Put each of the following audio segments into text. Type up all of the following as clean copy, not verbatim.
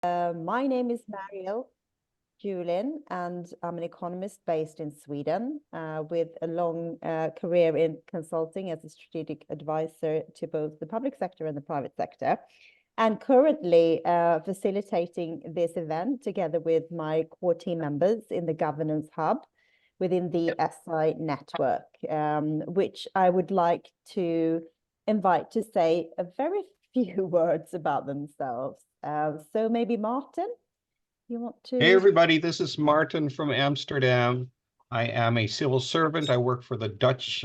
My name is Mariel Julin, and I'm an economist based in Sweden with a long career in consulting as a strategic advisor to both the public sector and the private sector, and currently facilitating this event together with my core team members in the governance hub within the SI network, which I would like to invite to say a very few words about themselves. So maybe Martin, you want to? Hey, everybody, this is Martin from Amsterdam. I am a civil servant. I work for the Dutch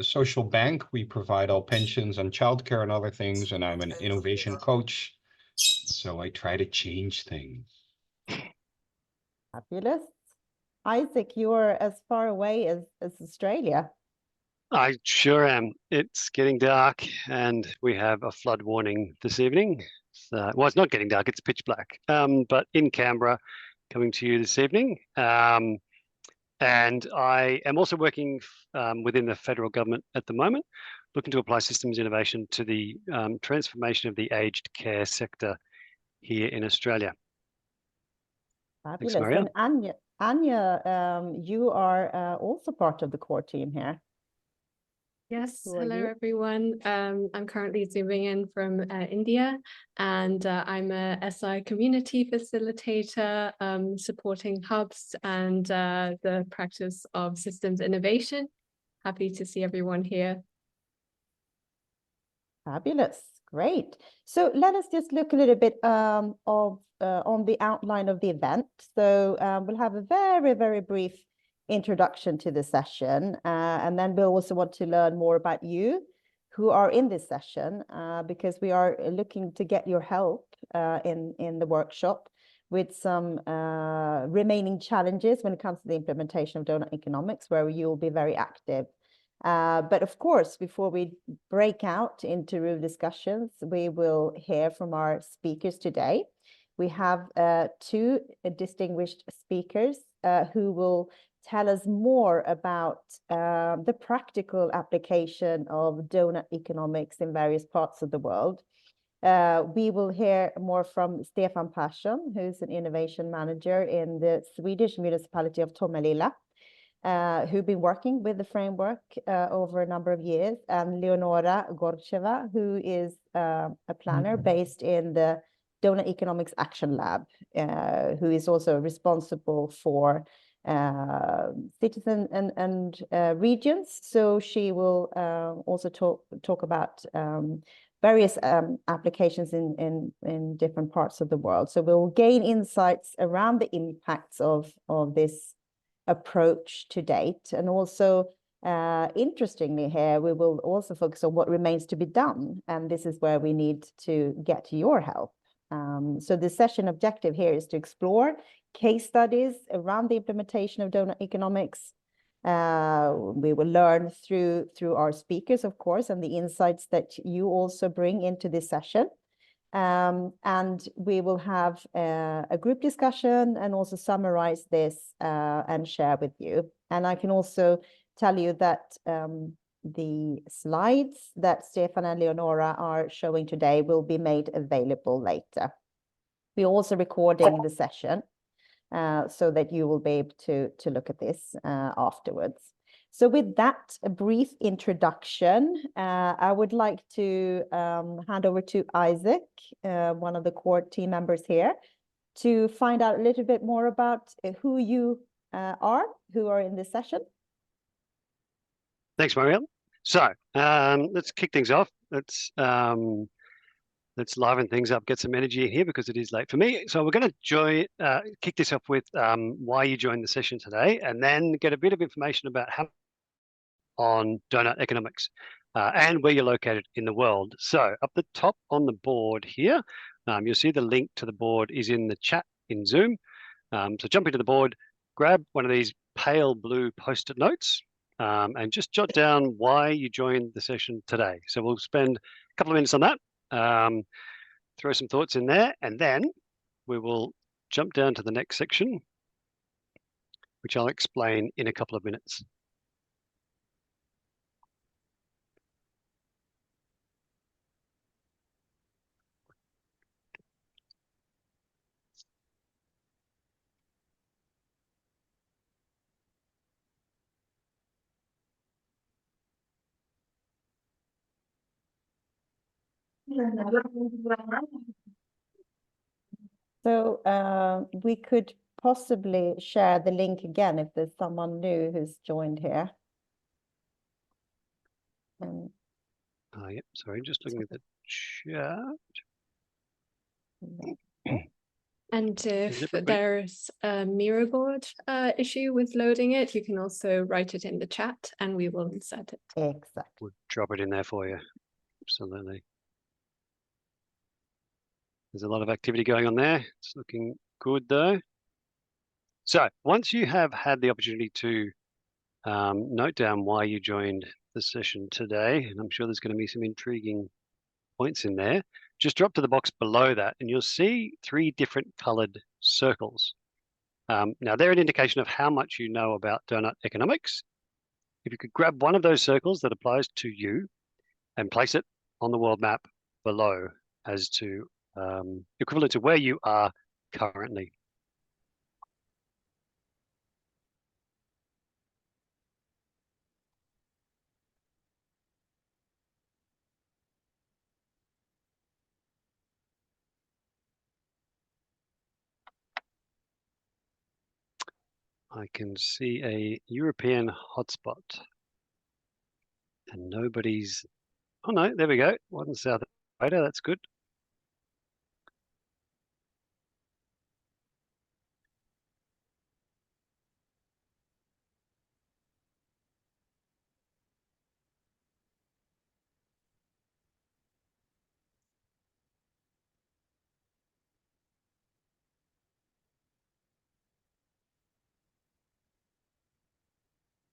Social Bank. We provide all pensions and childcare and other things, and I'm an innovation coach. So I try to change things. Fabulous. Isaac, you're as far away as Australia. I sure am. It's getting dark and we have a flood warning this evening. Well, it's not getting dark, it's pitch black. But in Canberra, coming to you this evening. And I am also working within the federal government at the moment, looking to apply systems innovation to the transformation of the aged care sector here in Australia. Fabulous. Thanks, Maria. And Anya, you are also part of the core team here. Yes, hello everyone. I'm currently zooming in from India, and I'm a SI community facilitator, supporting hubs and the practice of systems innovation. Happy to see everyone here. Fabulous, great. So let us just look a little bit on the outline of the event. So we'll have a very, very brief introduction to the session, and then we'll also want to learn more about you who are in this session, because we are looking to get your help in the workshop with some remaining challenges when it comes to the implementation of Doughnut Economics, where you'll be very active. But of course, before we break out into room discussions, we will hear from our speakers today. We have two distinguished speakers who will tell us more about the practical application of Doughnut Economics in various parts of the world. We will hear more from Stefan Persson, who's an innovation manager in the Swedish municipality of Tomelilla, who've been working with the framework over a number of years, and Leonora Grcheva, who is a planner based in the Doughnut Economics Action Lab, who is also responsible for citizen and regions. So she will also talk about various applications in different parts of the world. So we'll gain insights around the impacts of this approach to date, and also interestingly here we will also focus on what remains to be done, and this is where we need to get your help. So the session objective here is to explore case studies around the implementation of Doughnut Economics. We will learn through our speakers, of course, and the insights that you also bring into this session. And we will have a group discussion and also summarize this and share with you. And I can also tell you that the slides that Stefan and Leonora are showing today will be made available later. We're also recording the session so that you will be able to look at this afterwards. So with that, a brief introduction, I would like to hand over to Isaac, one of the core team members here, to find out a little bit more about who you who are in this session. Thanks, Mariel. So let's kick things off. Let's liven things up, get some energy in here because it is late for me. So we're going to kick this off with why you joined the session today, and then get a bit of information about how on Doughnut Economics and where you're located in the world. So up the top on the board here, you'll see the link to the board is in the chat in Zoom. So jump into the board, grab one of these pale blue post-it notes, and just jot down why you joined the session today. So we'll spend a couple of minutes on that, throw some thoughts in there, and then we will jump down to the next section, which I'll explain in a couple of minutes. So we could possibly share the link again if there's someone new who's joined here. And Yep, sorry, just looking at the chat. And Is if everybody- there's a mirror board issue with loading it, you can also write it in the chat and we will insert it. exactly. We'll drop it in there for you. Absolutely. There's a lot of activity going on there. It's looking good though. So once you have had the opportunity to note down why you joined the session today, and I'm sure there's going to be some intriguing points in there, just drop to the box below that and you'll see 3 different colored circles. Now they're an indication of how much you know about Doughnut Economics. If you could grab one of those circles that applies to you and place it on the world map below as to equivalent to where you are currently. I can see a European hotspot and nobody's, oh no, there we go. One South Africa, that's good.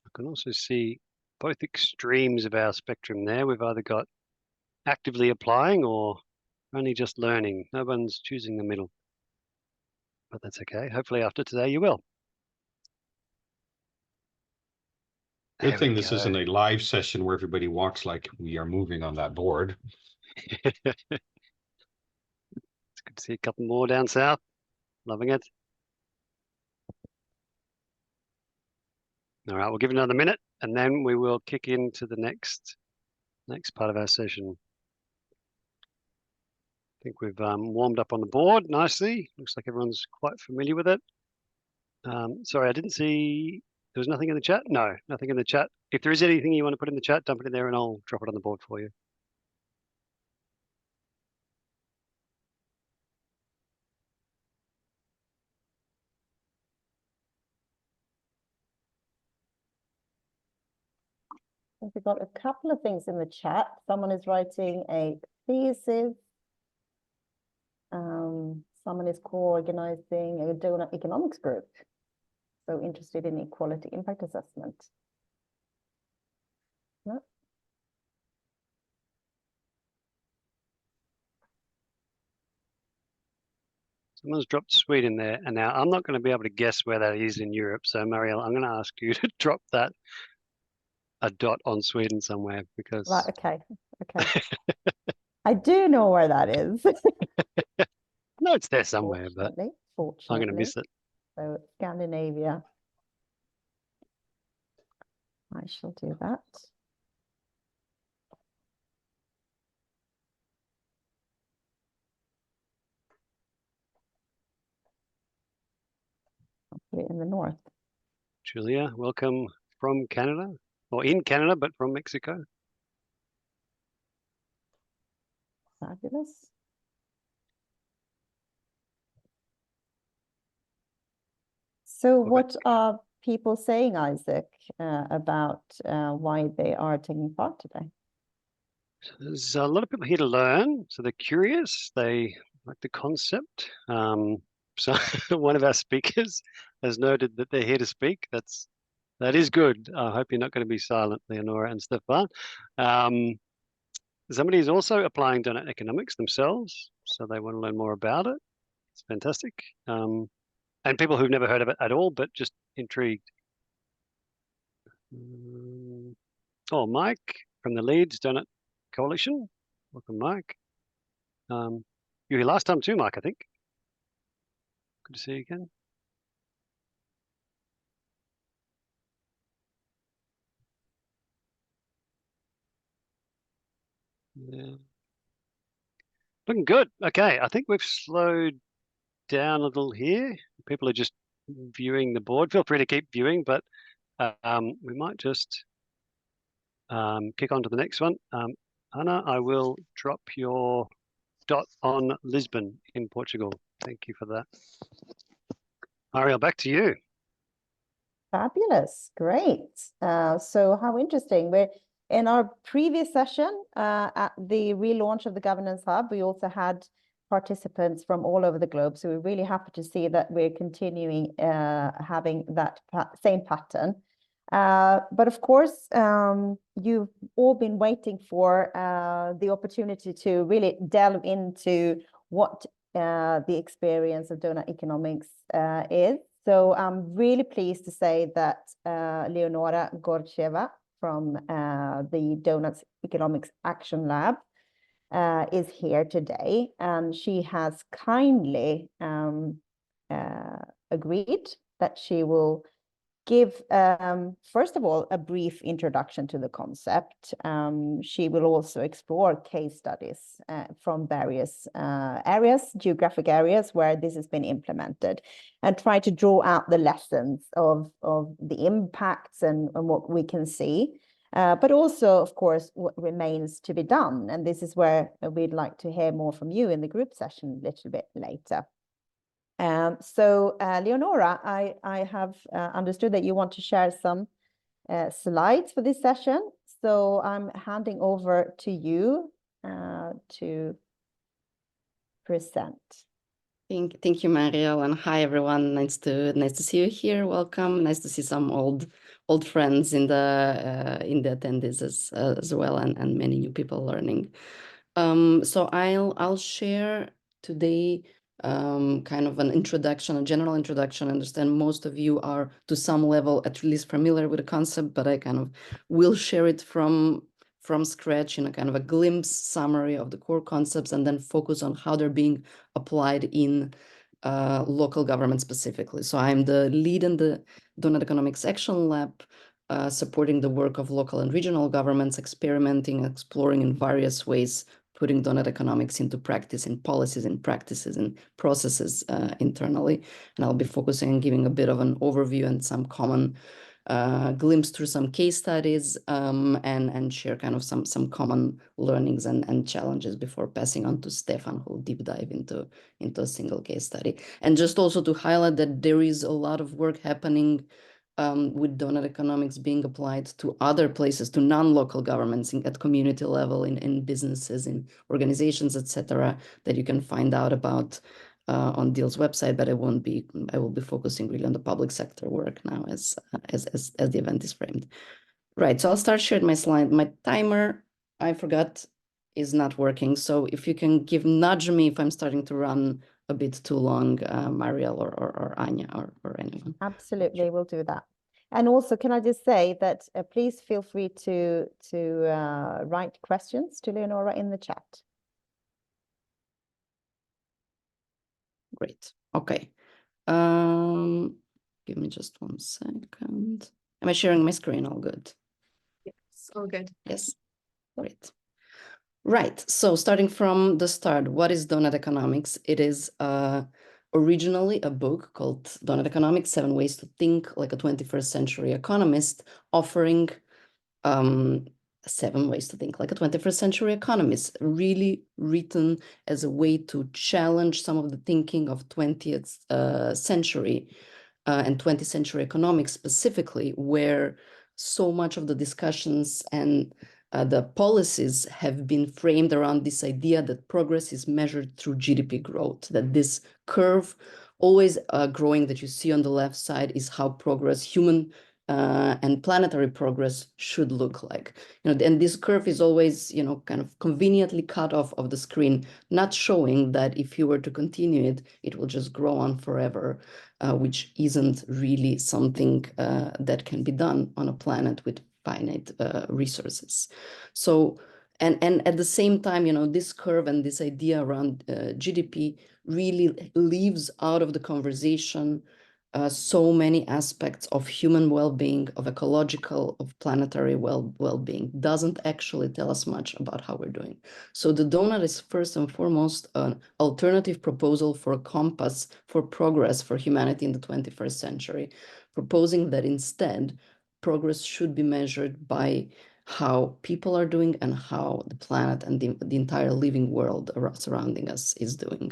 I can also see both extremes of our spectrum there. We've either got actively applying or only just learning. No one's choosing the middle, but that's okay. Hopefully after today you will. Good There thing we this go. isn't a live session where everybody walks like we are moving on that board. It's good to see a couple more down south. Loving it. All right, we'll give it another minute and then we will kick into the next part of our session. I think we've warmed up on the board nicely. Looks like everyone's quite familiar with it. Sorry, I didn't see, there was nothing in the chat? No, nothing in the chat. If there is anything you want to put in the chat, dump it in there and I'll drop it on the board for you. We've got a couple of things in the chat. Someone is writing a thesis. Someone is co-organizing a Doughnut Economics group. So interested in equality impact assessment. No? Someone's dropped Sweden there, and now I'm not going to be able to guess where that is in Europe. So Marielle, I'm going to ask you to drop that a dot on Sweden somewhere because Right, okay. I do know where that is. no, it's there somewhere, but Fortunately. I'm going to miss it. So Scandinavia. I shall do that. I'll put it in the north. Julia, welcome from Canada, or in Canada, but from Mexico. Fabulous. So what are people saying, Isaac, about why they are taking part today? There's a lot of people here to learn, so they're curious. They like the concept. So one of our speakers has noted that they're here to speak. That is good. I hope you're not going to be silent, Leonora and Stefan. Somebody is also applying Doughnut Economics themselves, so they want to learn more about it. It's fantastic. And people who've never heard of it at all, but just intrigued. Oh, Mike from the Leeds Doughnut Coalition. Welcome, Mike. You were here last time too, Mike, I think. Good to see you again. Yeah. Looking good. Okay, I think we've slowed down a little here. People are just viewing the board. Feel free to keep viewing, but we might just kick on to the next one. Ana, I will drop your dot on Lisbon in Portugal. Thank you for that. Ariel, back to you. Fabulous, great. So how interesting. We're in our previous session at the relaunch of the Governance Hub, we also had participants from all over the globe. So we're really happy to see that we're continuing having that same pattern. But of course, you've all been waiting for the opportunity to really delve into what the experience of Doughnut Economics is. So I'm really pleased to say that Leonora Grcheva from the Doughnut Economics Action Lab is here today, and she has kindly agreed that she will give, first of all, a brief introduction to the concept. She will also explore case studies from various geographic areas where this has been implemented, and try to draw out the lessons of the impacts and what we can see. But also, of course, what remains to be done. And this is where we'd like to hear more from you in the group session a little bit later. So Leonora, I have understood that you want to share some slides for this session. So I'm handing over to you to present. Thank you, Mariel, and hi everyone. Nice to see you here. Welcome. Nice to see some old friends in the attendees as well, and many new people learning. So I'll share today kind of an introduction, a general introduction. I understand most of you are to some level at least familiar with the concept, but I kind of will share it from scratch in a kind of a glimpse summary of the core concepts, and then focus on how they're being applied in local government specifically. So I'm the lead in the Doughnut Economics Action Lab, supporting the work of local and regional governments, experimenting, exploring in various ways, putting Doughnut Economics into practice, in policies, in practices, and processes internally. And I'll be focusing on giving a bit of an overview and some common glimpse through some case studies, and share kind of some common learnings and challenges before passing on to Stefan, who will deep dive into a single case study. And just also to highlight that there is a lot of work happening with Doughnut Economics being applied to other places, to non-local governments at community level, in businesses, in organizations, etc., that you can find out about on DEAL's website. But I will be focusing really on the public sector work now as the event is framed. Right, so I'll start sharing my slide. My timer, I forgot, is not working. So if you can nudge me if I'm starting to run a bit too long, Mariel or Anya or anyone. Absolutely, we'll do that. And also, can I just say that please feel free to write questions to Leonora in the chat. Great. Okay. Give me just 1 second. Am I sharing my screen? All good? Yes, all good. Yes. Great. Right. So starting from the start, what is Doughnut Economics? It is originally a book called Doughnut Economics, 7 Ways to Think Like a 21st Century Economist, offering 7 ways to think like a 21st century economist, really written as a way to challenge some of the thinking of 20th century and 20th century economics specifically, where so much of the discussions and the policies have been framed around this idea that progress is measured through GDP growth, that this curve always growing that you see on the left side is how progress, human and planetary progress should look like. And this curve is always, kind of conveniently cut off of the screen, not showing that if you were to continue it, it will just grow on forever, which isn't really something that can be done on a planet with finite resources. So, and at the same time, this curve and this idea around GDP really leaves out of the conversation so many aspects of human well-being, of ecological, of planetary well-being, doesn't actually tell us much about how we're doing. So the donut is first and foremost an alternative proposal for a compass for progress for humanity in the 21st century, proposing that instead progress should be measured by how people are doing and how the planet and the entire living world surrounding us is doing.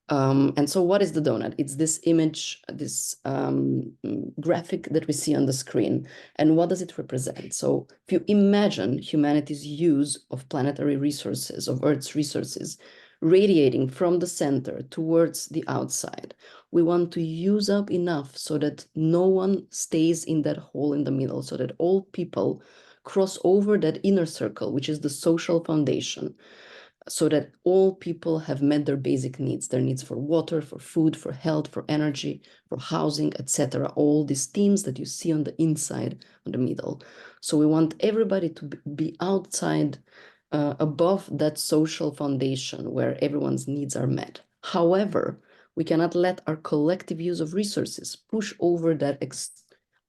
And so what is the donut? It's this image, this graphic that we see on the screen. And what does it represent? So if you imagine humanity's use of planetary resources, of Earth's resources, radiating from the center towards the outside, we want to use up enough so that no one stays in that hole in the middle, so that all people cross over that inner circle, which is the social foundation, so that all people have met their basic needs, their needs for water, for food, for health, for energy, for housing, etc. All these themes that you see on the inside, on the middle. So we want everybody to be outside, above that social foundation where everyone's needs are met. However, we cannot let our collective use of resources push over that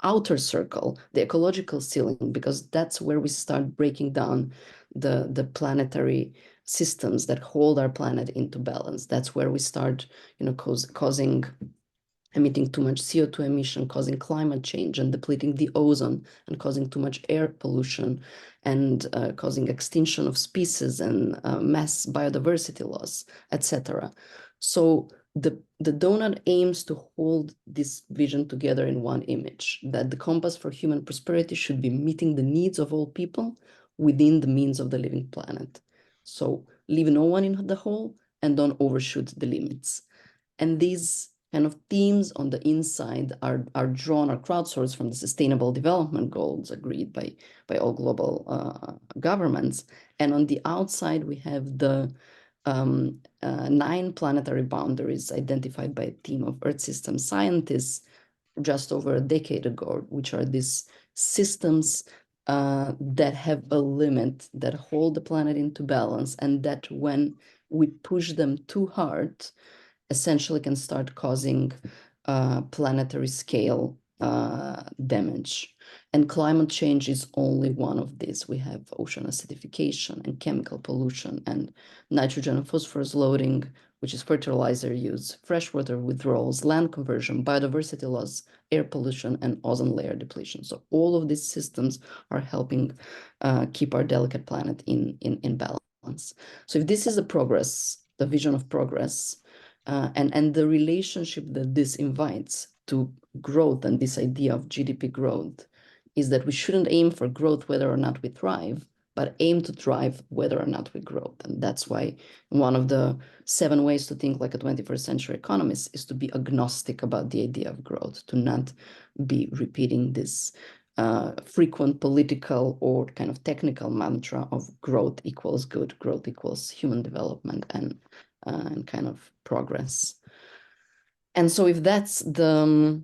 outer circle, the ecological ceiling, because that's where we start breaking down the planetary systems that hold our planet into balance. That's where we start, emitting too much CO2 emission, causing climate change and depleting the ozone, and causing too much air pollution, and causing extinction of species and mass biodiversity loss, etc. So the donut aims to hold this vision together in one image, that the compass for human prosperity should be meeting the needs of all people within the means of the living planet. So leave no one in the hole and don't overshoot the limits. And these kind of themes on the inside are drawn or crowdsourced from the Sustainable Development Goals agreed by all global governments. And on the outside, we have the 9 planetary boundaries identified by a team of Earth system scientists just over a decade ago, which are these systems that have a limit, that hold the planet into balance, and that when we push them too hard, essentially can start causing planetary scale damage. And climate change is only one of these. We have ocean acidification and chemical pollution and nitrogen and phosphorus loading, which is fertilizer use, freshwater withdrawals, land conversion, biodiversity loss, air pollution, and ozone layer depletion. So all of these systems are helping keep our delicate planet in balance. So if this is the progress, the vision of progress, and the relationship that this invites to growth, and this idea of GDP growth, is that we shouldn't aim for growth whether or not we thrive, but aim to thrive whether or not we grow. And that's why one of the 7 ways to think like a 21st century economist is to be agnostic about the idea of growth, to not be repeating this frequent political or kind of technical mantra of growth equals good, growth equals human development and kind of progress. And so if that's the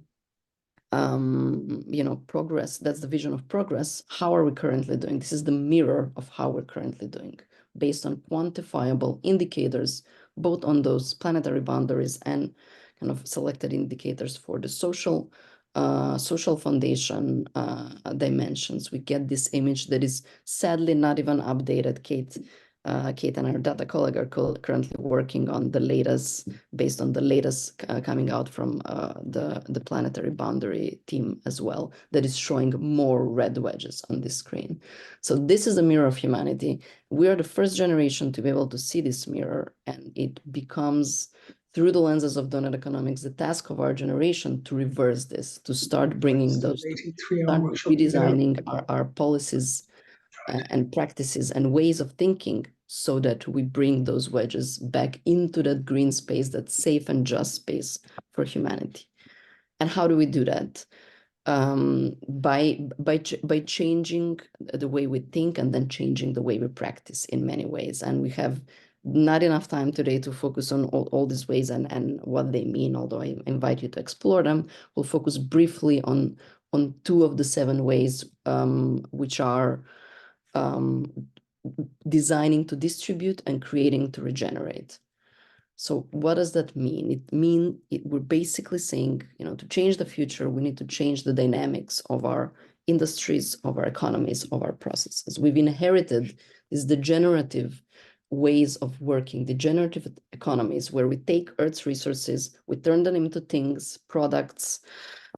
progress, that's the vision of progress, how are we currently doing? This is the mirror of how we're currently doing, based on quantifiable indicators, both on those planetary boundaries and kind of selected indicators for the social foundation dimensions. We get this image that is sadly not even updated. Kate and our data colleague are currently working on the latest, based on the latest coming out from the planetary boundary team as well, that is showing more red wedges on this screen. So this is a mirror of humanity. We are the first generation to be able to see this mirror, and it becomes, through the lenses of Doughnut Economics, the task of our generation to reverse this, to start bringing those, start redesigning our policies and practices and ways of thinking, so that we bring those wedges back into that green space, that safe and just space for humanity. And how do we do that? By changing the way we think, and then changing the way we practice in many ways. And we have not enough time today to focus on all these ways and what they mean, although I invite you to explore them. We'll focus briefly on 2 of the 7 ways, which are designing to distribute and creating to regenerate. So what does that mean? We're basically saying, to change the future, we need to change the dynamics of our industries, of our economies, of our processes. We've inherited these degenerative ways of working, degenerative economies, where we take Earth's resources, we turn them into things, products,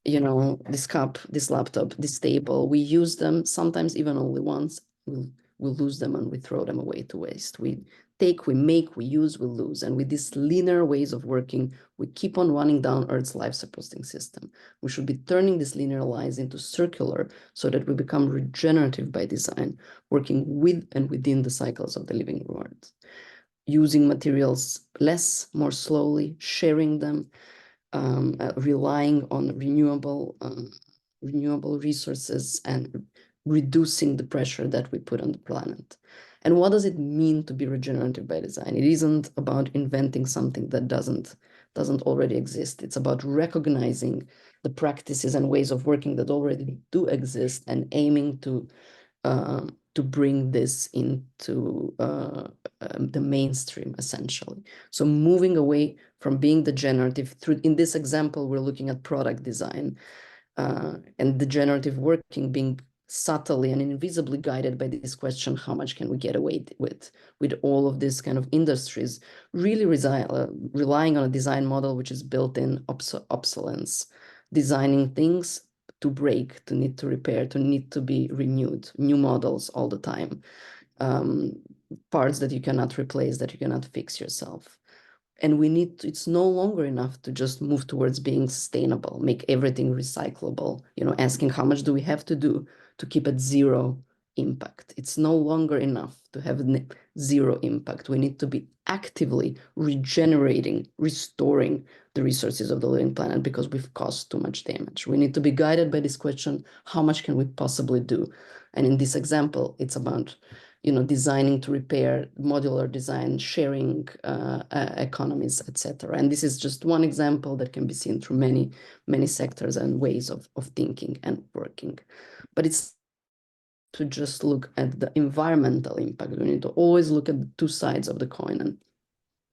this cup, this laptop, this table. We use them, sometimes even only once. We'll lose them and we throw them away to waste. We take, we make, we use, we lose. And with these linear ways of working, we keep on running down Earth's life-supporting system. We should be turning these linear lines into circular so that we become regenerative by design, working with and within the cycles of the living world, using materials less, more slowly, sharing them, relying on renewable resources, and reducing the pressure that we put on the planet. And what does it mean to be regenerative by design? It isn't about inventing something that doesn't already exist. It's about recognizing the practices and ways of working that already do exist and aiming to bring this into the mainstream, essentially. So moving away from being degenerative in this example, we're looking at product design, and degenerative working being subtly and invisibly guided by this question: how much can we get away with all of these kind of industries, really relying on a design model which is built in obsolescence, designing things to break, to need to repair, to need to be renewed, new models all the time, parts that you cannot replace, that you cannot fix yourself. And it's no longer enough to just move towards being sustainable, make everything recyclable, asking how much do we have to do to keep at zero impact. It's no longer enough to have zero impact. We need to be actively regenerating, restoring the resources of the living planet because we've caused too much damage. We need to be guided by this question: how much can we possibly do? And in this example, it's about designing to repair, modular design, sharing economies, etc. And this is just one example that can be seen through many, many sectors and ways of thinking and working. But it's to just look at the environmental impact. We need to always look at the two sides of the coin, and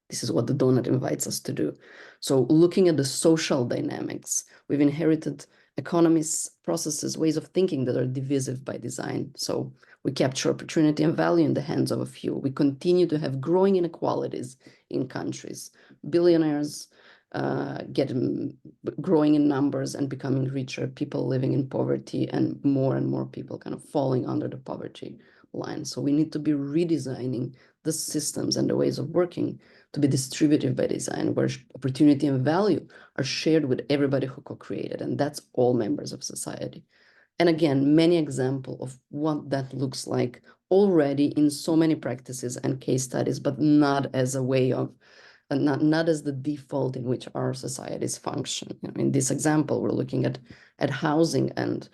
this is what the Doughnut invites us to do. So looking at the social dynamics, we've inherited economies, processes, ways of thinking that are divisive by design. So we capture opportunity and value in the hands of a few. We continue to have growing inequalities in countries. Billionaires growing in numbers and becoming richer, people living in poverty, and more people kind of falling under the poverty line. So we need to be redesigning the systems and the ways of working to be distributive by design, where opportunity and value are shared with everybody who co-created, and that's all members of society. And again, many examples of what that looks like already in so many practices and case studies, but not as a way of, not as the default in which our societies function. In this example, we're looking at housing and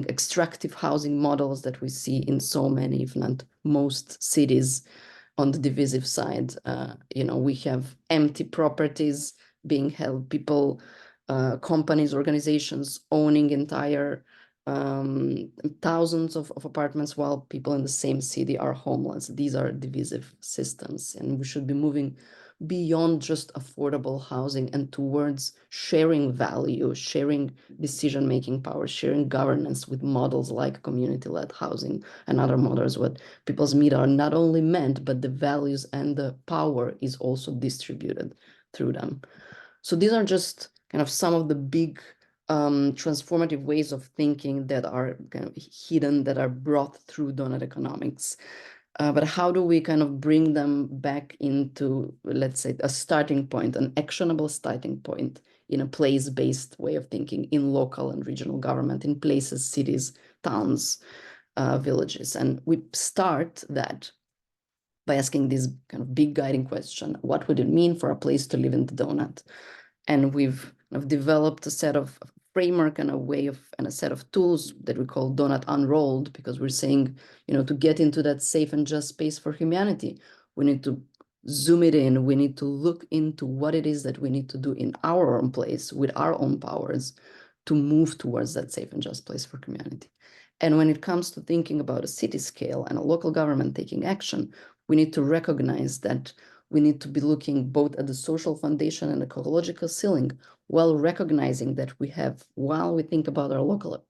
extractive housing models that we see in so many, if not most, cities. On the divisive side, we have empty properties being held, people, companies, organizations owning entire thousands of apartments, while people in the same city are homeless. These are divisive systems, and we should be moving beyond just affordable housing and towards sharing value, sharing decision-making power, sharing governance with models like community-led housing and other models where people's needs are not only met, but the values and the power is also distributed through them. So these are just kind of some of the big transformative ways of thinking that are kind of hidden, that are brought through Doughnut Economics. But how do we kind of bring them back into, let's say, a starting point, an actionable starting point in a place-based way of thinking in local and regional government, in places, cities, towns, villages? And we start that by asking this kind of big guiding question: what would it mean for a place to live in the Doughnut? And we've developed a set of framework and a way of, and a set of tools that we call Doughnut Unrolled, because we're saying, to get into that safe and just space for humanity, we need to zoom it in. We need to look into what it is that we need to do in our own place with our own powers to move towards that safe and just place for humanity. And when it comes to thinking about a city scale and a local government taking action, we need to recognize that we need to be looking both at the social foundation and ecological ceiling, while recognizing that we have, while we think about our local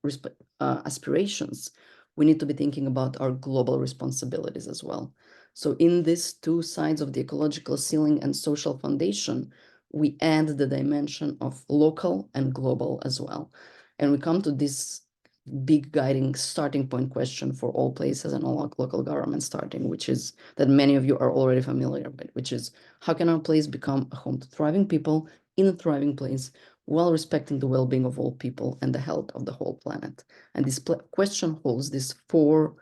aspirations, we need to be thinking about our global responsibilities as well. So in these two sides of the ecological ceiling and social foundation, we add the dimension of local and global as well. And we come to this big guiding starting point question for all places and all local government starting, which is that many of you are already familiar with, which is how can our place become a home to thriving people in a thriving place while respecting the well-being of all people and the health of the whole planet. And this question holds these four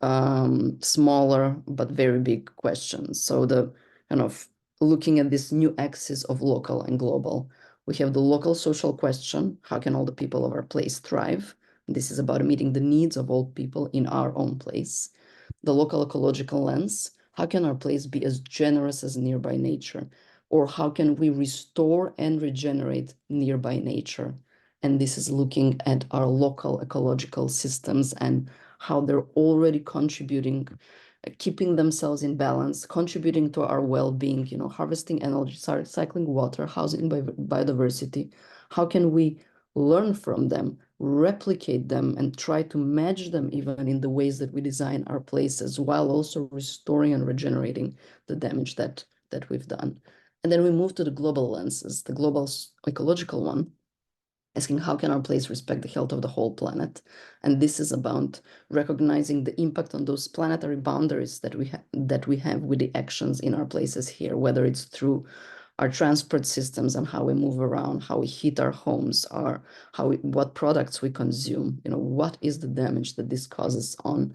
smaller but very big questions. So the kind of looking at this new axis of local and global, we have the local social question: how can all the people of our place thrive? This is about meeting the needs of all people in our own place. The local ecological lens: how can our place be as generous as nearby nature? Or how can we restore and regenerate nearby nature? And this is looking at our local ecological systems and how they're already contributing, keeping themselves in balance, contributing to our well-being, you know, harvesting energy, recycling water, housing biodiversity. How can we learn from them, replicate them, and try to match them even in the ways that we design our places, while also restoring and regenerating the damage that we've done? And then we move to the global lenses, the global ecological one, asking how can our place respect the health of the whole planet? And this is about recognizing the impact on those planetary boundaries that we have with the actions in our places here, whether it's through our transport systems and how we move around, how we heat our homes, or what products we consume. You know, what is the damage that this causes on,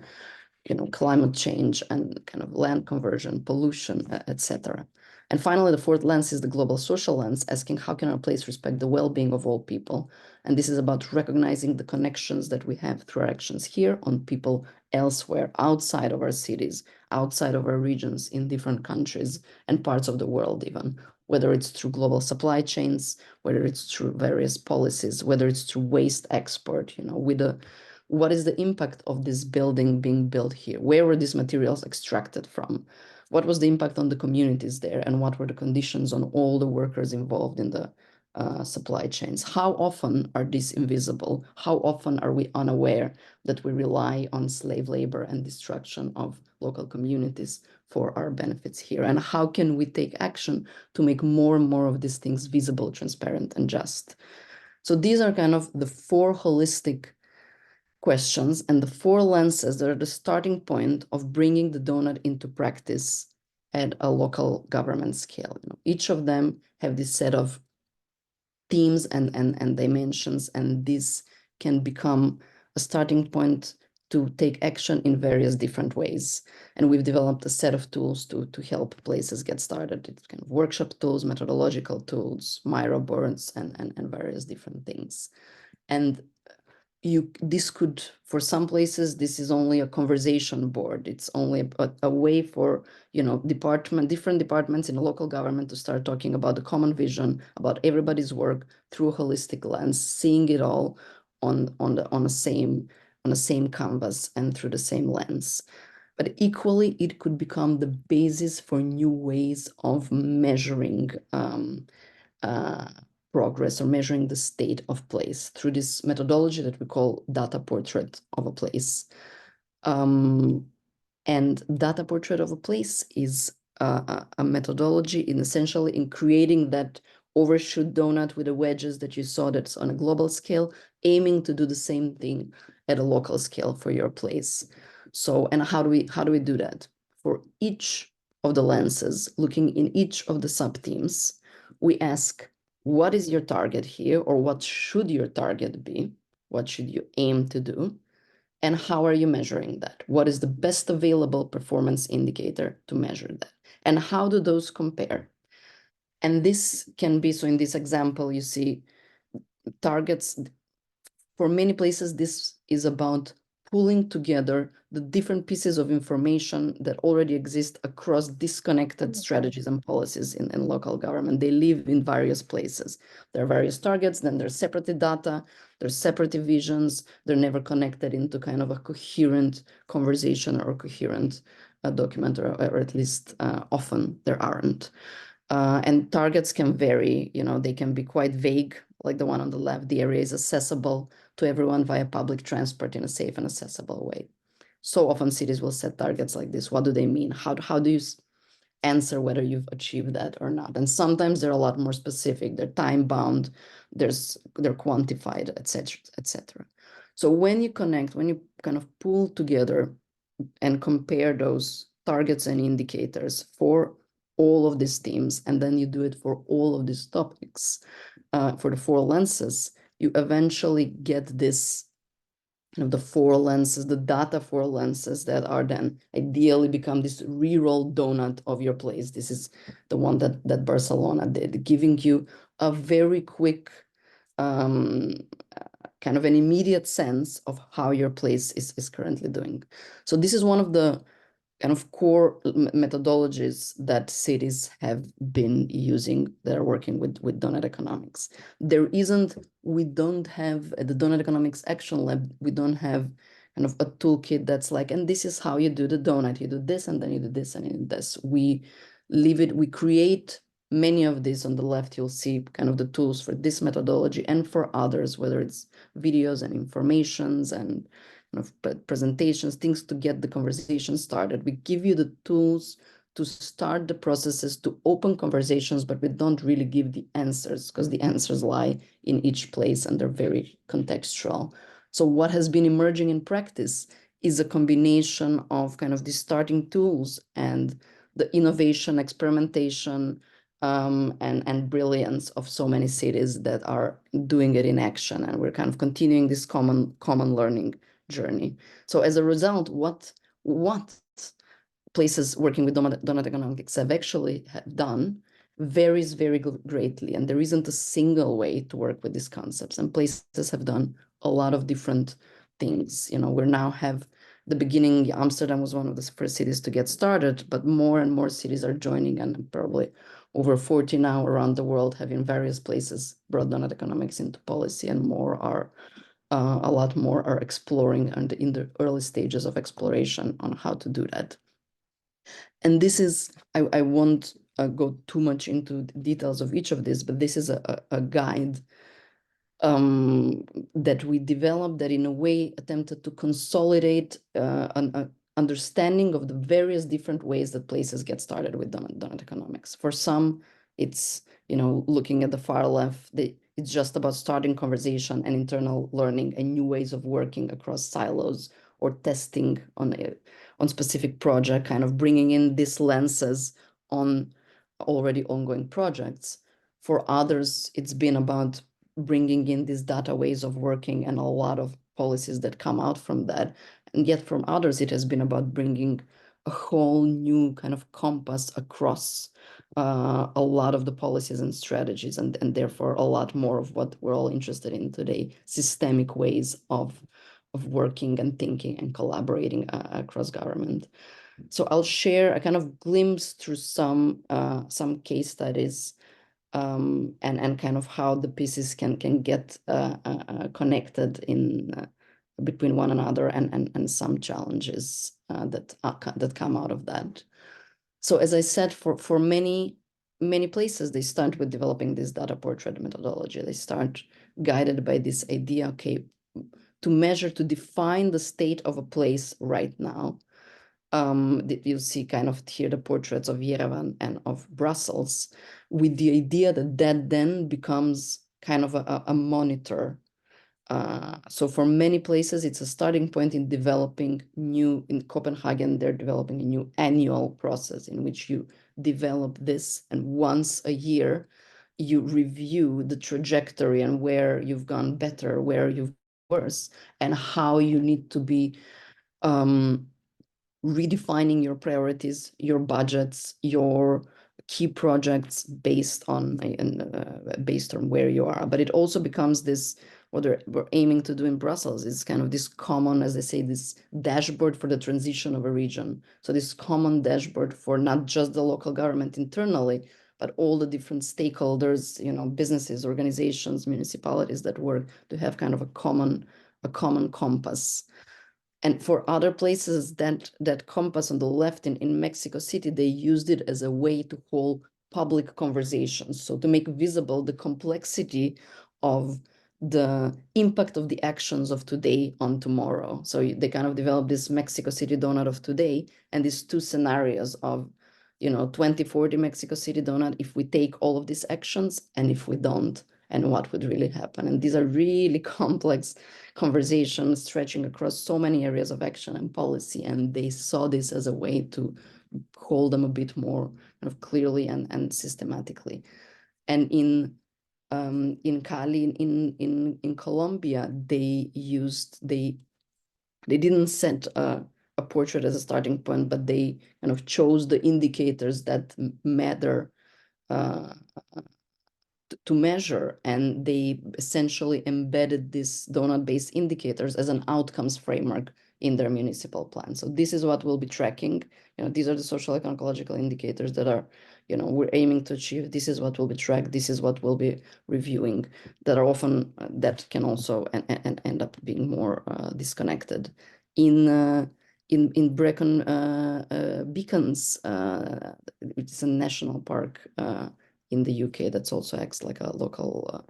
you know, climate change and kind of land conversion, pollution, etc. And finally, the fourth lens is the global social lens, asking how can our place respect the well-being of all people? And this is about recognizing the connections that we have through our actions here on people elsewhere, outside of our cities, outside of our regions, in different countries and parts of the world even, whether it's through global supply chains, whether it's through various policies, whether it's through waste export, you know, what is the impact of this building being built here? Where were these materials extracted from? What was the impact on the communities there? And what were the conditions on all the workers involved in the supply chains? How often are these invisible? How often are we unaware that we rely on slave labor and destruction of local communities for our benefits here? And how can we take action to make more and more of these things visible, transparent, and just? So these are kind of the four holistic questions and the four lenses that are the starting point of bringing the donut into practice at a local government scale. You know, each of them have this set of themes and dimensions, and this can become a starting point to take action in various different ways. And we've developed a set of tools to help places get started. It's kind of workshop tools, methodological tools, Miro boards, and various different things. And this could, for some places, this is only a conversation board. It's only a way for, you know, different departments in a local government to start talking about the common vision, about everybody's work through a holistic lens, seeing it all on the same canvas and through the same lens. But equally, it could become the basis for new ways of measuring progress or measuring the state of place through this methodology that we call data portrait of a place. And data portrait of a place is a methodology essentially in creating that overshoot donut with the wedges that you saw that's on a global scale, aiming to do the same thing at a local scale for your place. So, and how do we do that? For each of the lenses, looking in each of the sub-themes, we ask, what is your target here, or what should your target be? What should you aim to do? And how are you measuring that? What is the best available performance indicator to measure that? And how do those compare? And this can be, so in this example, you see targets. For many places, this is about pulling together the different pieces of information that already exist across disconnected strategies and policies in local government. They live in various places. There are various targets, then there's separate data, there's separate visions, they're never connected into kind of a coherent conversation or coherent document, or at least often there aren't. And targets can vary, they can be quite vague, like the one on the left. The area is accessible to everyone via public transport in a safe and accessible way. So often cities will set targets like this. What do they mean? How do you answer whether you've achieved that or not? And sometimes they're a lot more specific. They're time bound, they're quantified, etc., etc. So when you connect, when you kind of pull together and compare those targets and indicators for all of these themes, and then you do it for all of these topics, for the 4 lenses, you eventually get this, the 4 lenses, the data 4 lenses that are then ideally become this re-rolled donut of your place. This is the one that Barcelona did, giving you a very quick, kind of an immediate sense of how your place is currently doing. So this is one of the kind of core methodologies that cities have been using that are working with Doughnut Economics. We don't have, at the Doughnut Economics Action Lab, we don't have kind of a toolkit that's like, and this is how you do the donut, you do this, and then you do this, and you do this. We create many of these. On the left, you'll see kind of the tools for this methodology and for others, whether it's videos and informations and presentations, things to get the conversation started. We give you the tools to start the processes, to open conversations, but we don't really give the answers, because the answers lie in each place and they're very contextual. So what has been emerging in practice is a combination of kind of the starting tools and the innovation, experimentation, and brilliance of so many cities that are doing it in action. And we're kind of continuing this common learning journey. So as a result, what places working with Doughnut Economics have done varies very greatly, and there isn't a single way to work with these concepts, and places have done a lot of different things. We now have the beginning. Amsterdam was one of the first cities to get started, but more and more cities are joining, and probably over 40 now around the world have in various places brought Doughnut Economics into policy, and a lot more are exploring and in the early stages of exploration on how to do that. And this is, I won't go too much into the details of each of these, but this is a guide that we developed that in a way attempted to consolidate an understanding of the various different ways that places get started with Doughnut Economics. For some, it's, looking at the far left, it's just about starting conversation and internal learning and new ways of working across silos, or testing on specific project, kind of bringing in these lenses on already ongoing projects. For others, it's been about bringing in these data ways of working and a lot of policies that come out from that. And yet from others, it has been about bringing a whole new kind of compass across a lot of the policies and strategies, and therefore a lot more of what we're all interested in today, systemic ways of working and thinking and collaborating across government. So I'll share a kind of glimpse through some case studies, and kind of how the pieces can get connected in between one another, and some challenges that come out of that. So as I said, for many places, they start with developing this data portrait methodology. They start guided by this idea, okay, to measure, to define the state of a place right now. You'll see kind of here the portraits of Yerevan and of Brussels, with the idea that then becomes kind of a monitor. So for many places, it's a starting point in developing in Copenhagen, they're developing a new annual process in which you develop this, and once a year, you review the trajectory and where you've gone better, where you've worse, and how you need to be redefining your priorities, your budgets, your key projects based on where you are. But it also becomes this, what we're aiming to do in Brussels is kind of this common, as I say, this dashboard for the transition of a region. So this common dashboard for not just the local government internally, but all the different stakeholders, businesses, organizations, municipalities that work to have kind of a common compass. And for other places that compass on the left in Mexico City, they used it as a way to hold public conversations. So to make visible the complexity of the impact of the actions of today on tomorrow. So they kind of developed this Mexico City donut of today and these two scenarios of, 2040 Mexico City donut, if we take all of these actions and if we don't, and what would really happen. And these are really complex conversations stretching across so many areas of action and policy. And they saw this as a way to hold them a bit more kind of clearly and systematically. And in Cali, in Colombia, they didn't set a portrait as a starting point, but they kind of chose the indicators that matter to measure, and they essentially embedded these donut-based indicators as an outcomes framework in their municipal plan. So this is what we'll be tracking. These are the social and ecological indicators that are, we're aiming to achieve. This is what will be tracked. This is what we'll be reviewing. That are often that can also and end up being more disconnected. In Brecon Beacons, which is a national park in the UK that's also acts like a local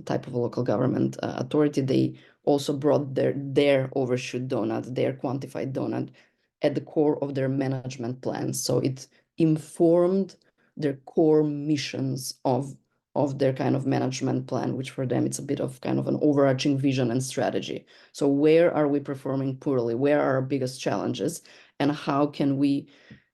type of a local government authority. They also brought their overshoot donut, their quantified donut, at the core of their management plans. So it informed their core missions of their kind of management plan, which for them it's a bit of kind of an overarching vision and strategy. So where are we performing poorly? Where are our biggest challenges? And how can we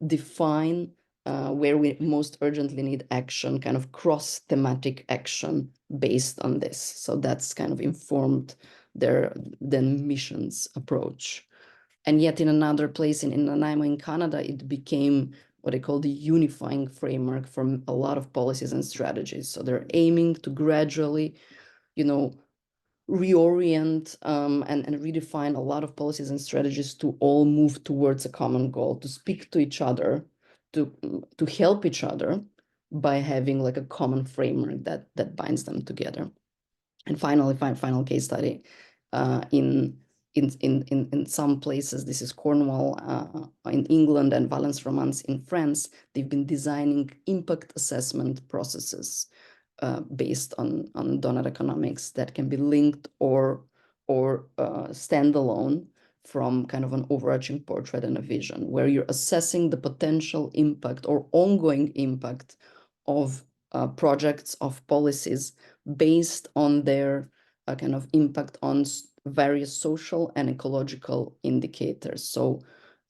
define where we most urgently need action, kind of cross-thematic action based on this. So that's kind of informed their then missions approach. And yet in another place in Nanaimo in Canada, it became what I call the unifying framework for a lot of policies and strategies. So they're aiming to gradually, reorient and redefine a lot of policies and strategies to all move towards a common goal, to speak to each other, to help each other by having like a common framework that binds them together. And finally, final case study in some places, this is Cornwall in England and Valence-Romance in France, they've been designing impact assessment processes based on Doughnut Economics that can be linked or standalone from kind of an overarching portrait and a vision, where you're assessing the potential impact or ongoing impact of projects, of policies based on their kind of impact on various social and ecological indicators. So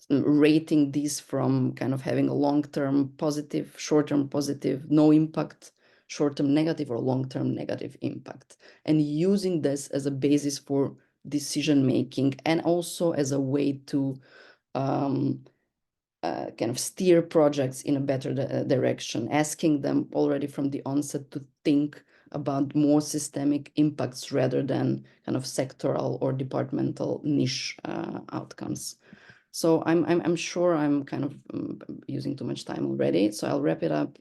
rating these from kind of having a long-term positive, short-term positive, no impact, short-term negative or long-term negative impact, and using this as a basis for decision-making and also as a way to kind of steer projects in a better direction, asking them already from the onset to think about more systemic impacts rather than kind of sectoral or departmental niche outcomes. So I'm sure I'm kind of using too much time already, so I'll wrap it up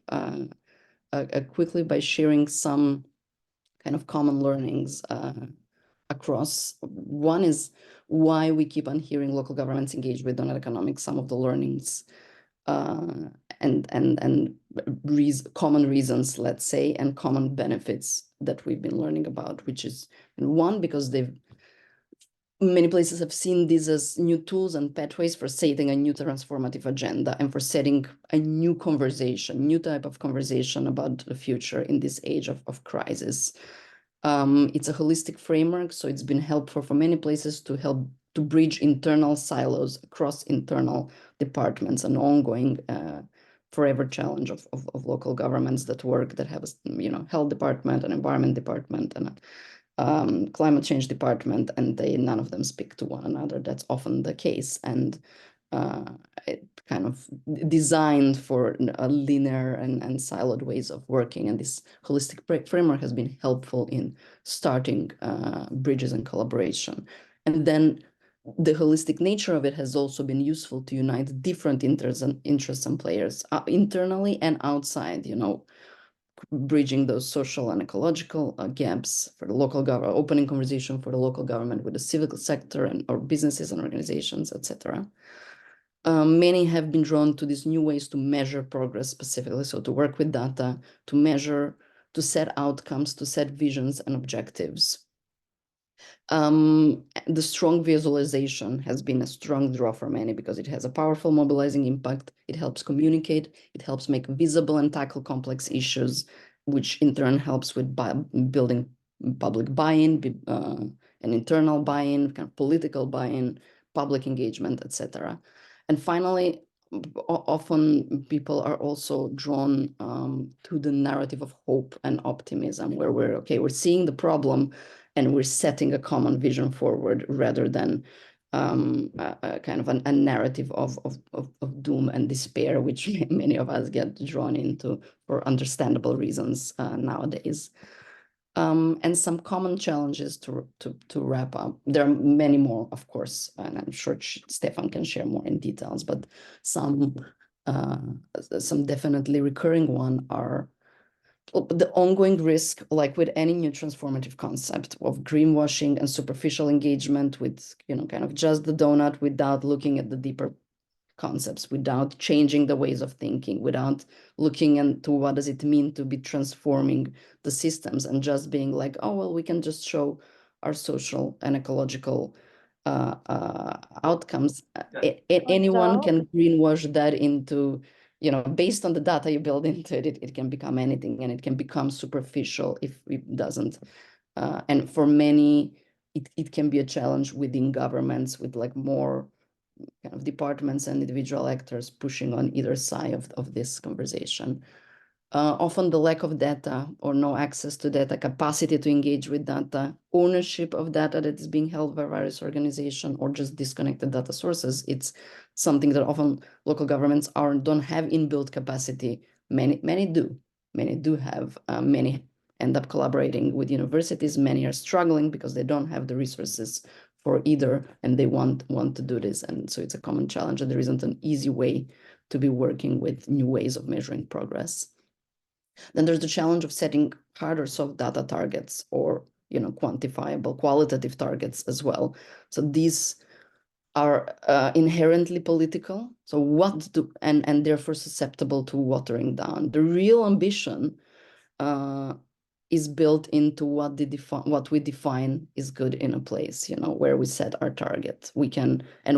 quickly by sharing some kind of common learnings across. One is why we keep on hearing local governments engage with Doughnut Economics, some of the learnings and common reasons, let's say, and common benefits that we've been learning about, which is one, because many places have seen these as new tools and pathways for setting a new transformative agenda and for setting a new conversation, new type of conversation about the future in this age of crisis. It's a holistic framework, so it's been helpful for many places to help to bridge internal silos across internal departments, an ongoing forever challenge of local governments that have a health department, an environment department, and a climate change department, and none of them speak to one another. That's often the case, and it kind of designed for a linear and siloed ways of working. And this holistic framework has been helpful in starting bridges and collaboration. And then the holistic nature of it has also been useful to unite different interests and players internally and outside, bridging those social and ecological gaps for the local government, opening conversation for the local government with the civil sector and or businesses and organizations, etc. Many have been drawn to these new ways to measure progress specifically, so to work with data, to measure, to set outcomes, to set visions and objectives. The strong visualization has been a strong draw for many because it has a powerful mobilizing impact. It helps communicate, it helps make visible and tackle complex issues, which in turn helps with building public buy-in, an internal buy-in, kind of political buy-in, public engagement, etc. And finally, often people are also drawn to the narrative of hope and optimism, where we're seeing the problem and we're setting a common vision forward rather than a kind of a narrative of doom and despair, which many of us get drawn into for understandable reasons nowadays. And some common challenges to wrap up. There are many more, of course, and I'm sure Stefan can share more in details, but some definitely recurring one are the ongoing risk, like with any new transformative concept, of greenwashing and superficial engagement with, kind of just the donut without looking at the deeper concepts, without changing the ways of thinking, without looking into what does it mean to be transforming the systems and just being like, oh, well, we can just show our social and ecological outcomes. Anyone can greenwash that into, based on the data you build into it, it can become anything, and it can become superficial if it doesn't. And for many, it can be a challenge within governments with like more kind of departments and individual actors pushing on either side of this conversation. Often the lack of data or no access to data, capacity to engage with data, ownership of data that is being held by various organizations, or just disconnected data sources. It's something that often local governments don't have inbuilt capacity. Many do have. Many end up collaborating with universities. Many are struggling because they don't have the resources for either, and they want to do this. And so it's a common challenge, and there isn't an easy way to be working with new ways of measuring progress. Then there's the challenge of setting hard or soft data targets, or quantifiable qualitative targets as well. So these are inherently political. So and therefore susceptible to watering down. The real ambition is built into what we define is good in a place, where we set our target. We can, and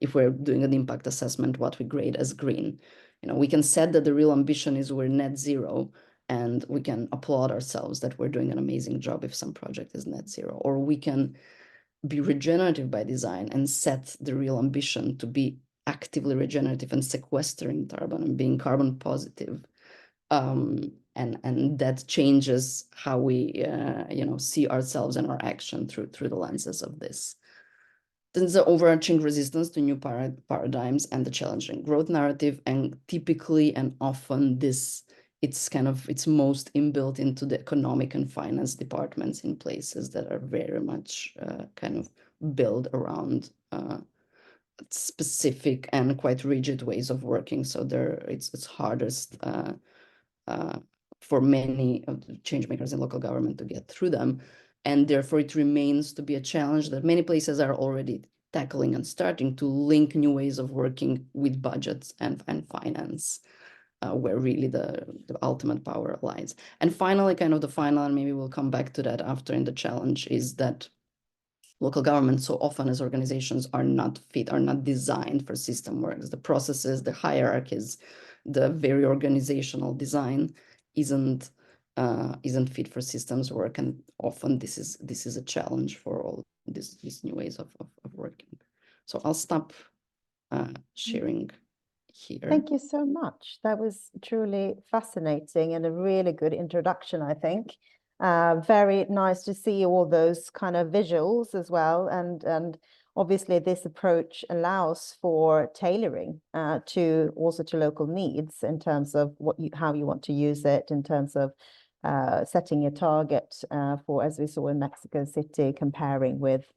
if we're doing an impact assessment, what we grade as green. We can set that the real ambition is we're net zero, and we can applaud ourselves that we're doing an amazing job if some project is net zero. Or we can be regenerative by design and set the real ambition to be actively regenerative and sequestering carbon and being carbon positive. And that changes how we see ourselves and our action through the lenses of this. Then the overarching resistance to new paradigms and the challenging growth narrative, and typically and often it's most inbuilt into the economic and finance departments in places that are very much kind of built around specific and quite rigid ways of working. So it's hardest for many of the change makers in local government to get through them. And therefore it remains to be a challenge that many places are already tackling and starting to link new ways of working with budgets and finance, where really the ultimate power lies. And finally, kind of the final, and maybe we'll come back to that after in the challenge, is that local governments so often as organizations are not designed for system works. The processes, the hierarchies, the very organizational design isn't fit for systems work, and often this is a challenge for all these new ways of working. So I'll stop sharing here. Thank you so much. That was truly fascinating and a really good introduction, I think. Very nice to see all those kind of visuals as well, and obviously this approach allows for tailoring to local needs in terms of how you want to use it, in terms of setting a target for, as we saw in Mexico City, comparing with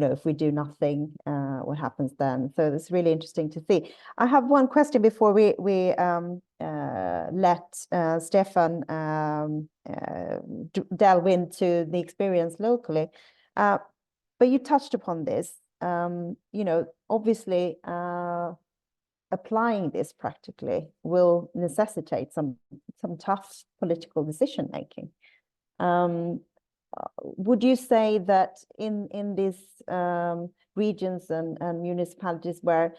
if we do nothing, what happens then? So it's really interesting to see. I have one question before we let Stefan delve into the experience locally. But you touched upon this, obviously applying this practically will necessitate some tough political decision making. Would you say that in these regions and municipalities where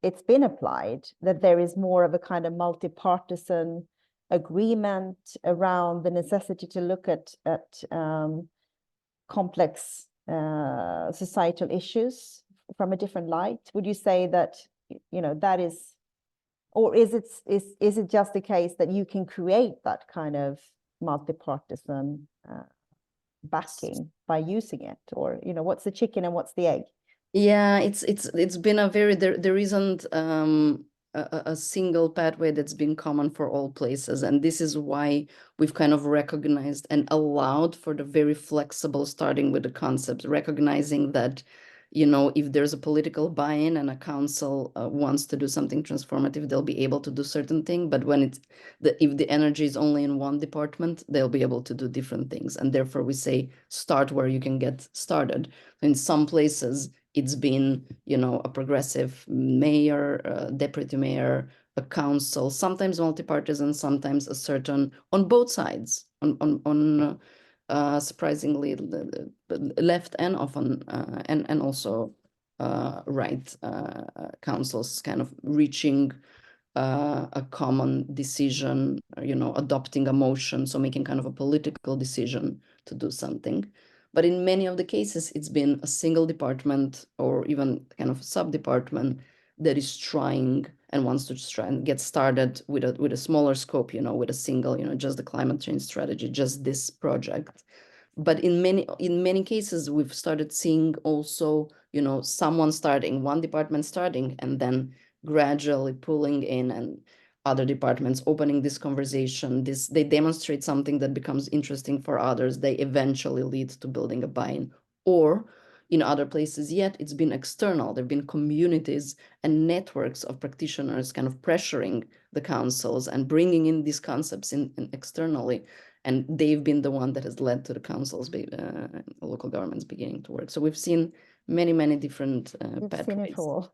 it's been applied, that there is more of a kind of multi-partisan agreement around the necessity to look at complex societal issues from a different light? Would you say that that is, or is it just the case that you can create that kind of multi-partisan backing by using it, or what's the chicken and what's the egg? Yeah, it's been a very there isn't a single pathway that's been common for all places, and this is why we've kind of recognized and allowed for the very flexible starting with the concepts, recognizing that if there's a political buy-in and a council wants to do something transformative, they'll be able to do certain things. But when if the energy is only in one department, they'll be able to do different things. And therefore we say, start where you can get started. In some places, it's been, a progressive mayor, deputy mayor, a council, sometimes multi-partisan, sometimes a certain, on both sides, on surprisingly the left and often and also right councils kind of reaching a common decision, adopting a motion, so making kind of a political decision to do something. But in many of the cases, it's been a single department or even kind of a sub-department that is trying and wants to try and get started with a smaller scope, with a single, just the climate change strategy, just this project. But in many cases, we've started seeing also, someone starting, one department starting, and then gradually pulling in and other departments opening this conversation. They demonstrate something that becomes interesting for others. They eventually lead to building a buy-in. Or in other places yet, it's been external. There have been communities and networks of practitioners kind of pressuring the councils and bringing in these concepts in externally. And they've been the one that has led to the councils, local governments beginning to work. So we've seen many different pathways. Seen it all.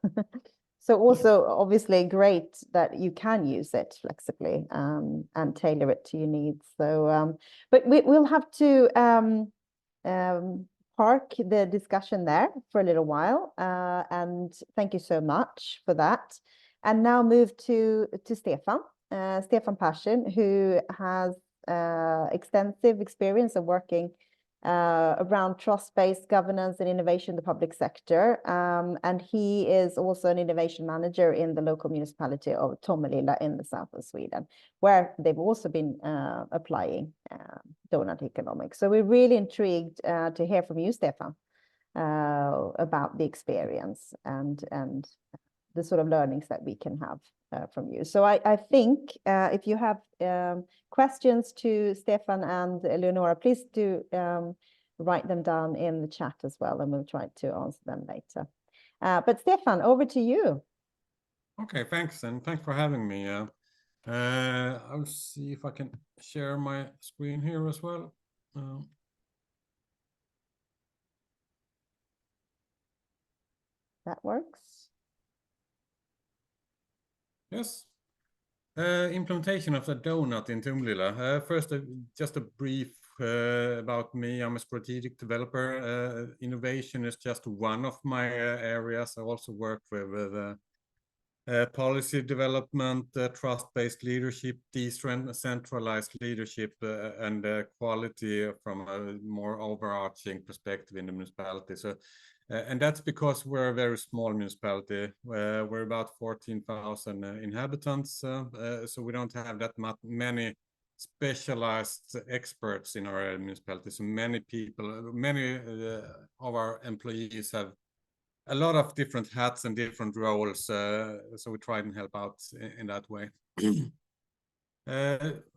So also obviously great that you can use it flexibly and tailor it to your needs. So, but we'll have to park the discussion there for a little while. And thank you so much for that. And now move to Stefan, Stefan Persson, who has extensive experience of working around trust-based governance and innovation in the public sector. And he is also an innovation manager in the local municipality of Tomelilla in the south of Sweden, where they've also been applying Doughnut Economics. So we're really intrigued to hear from you, Stefan, about the experience and the sort of learnings that we can have from you. So I think if you have questions to Stefan and Leonora, please do write them down in the chat as well, and we'll try to answer them later. But Stefan, over to you. Okay, thanks, and thanks for having me. I'll see if I can share my screen here as well. That works. Yes. Implementation of the Doughnut in Tomelilla. First, just a brief about me. I'm a strategic developer. Innovation is just one of my areas. I also work with policy development, trust-based leadership, decentralized leadership, and quality from a more overarching perspective in the municipality. So, and that's because we're a very small municipality. We're about 14,000 inhabitants, so we don't have that many specialized experts in our municipality. So many people, many of our employees have a lot of different hats and different roles, so we try and help out in that way.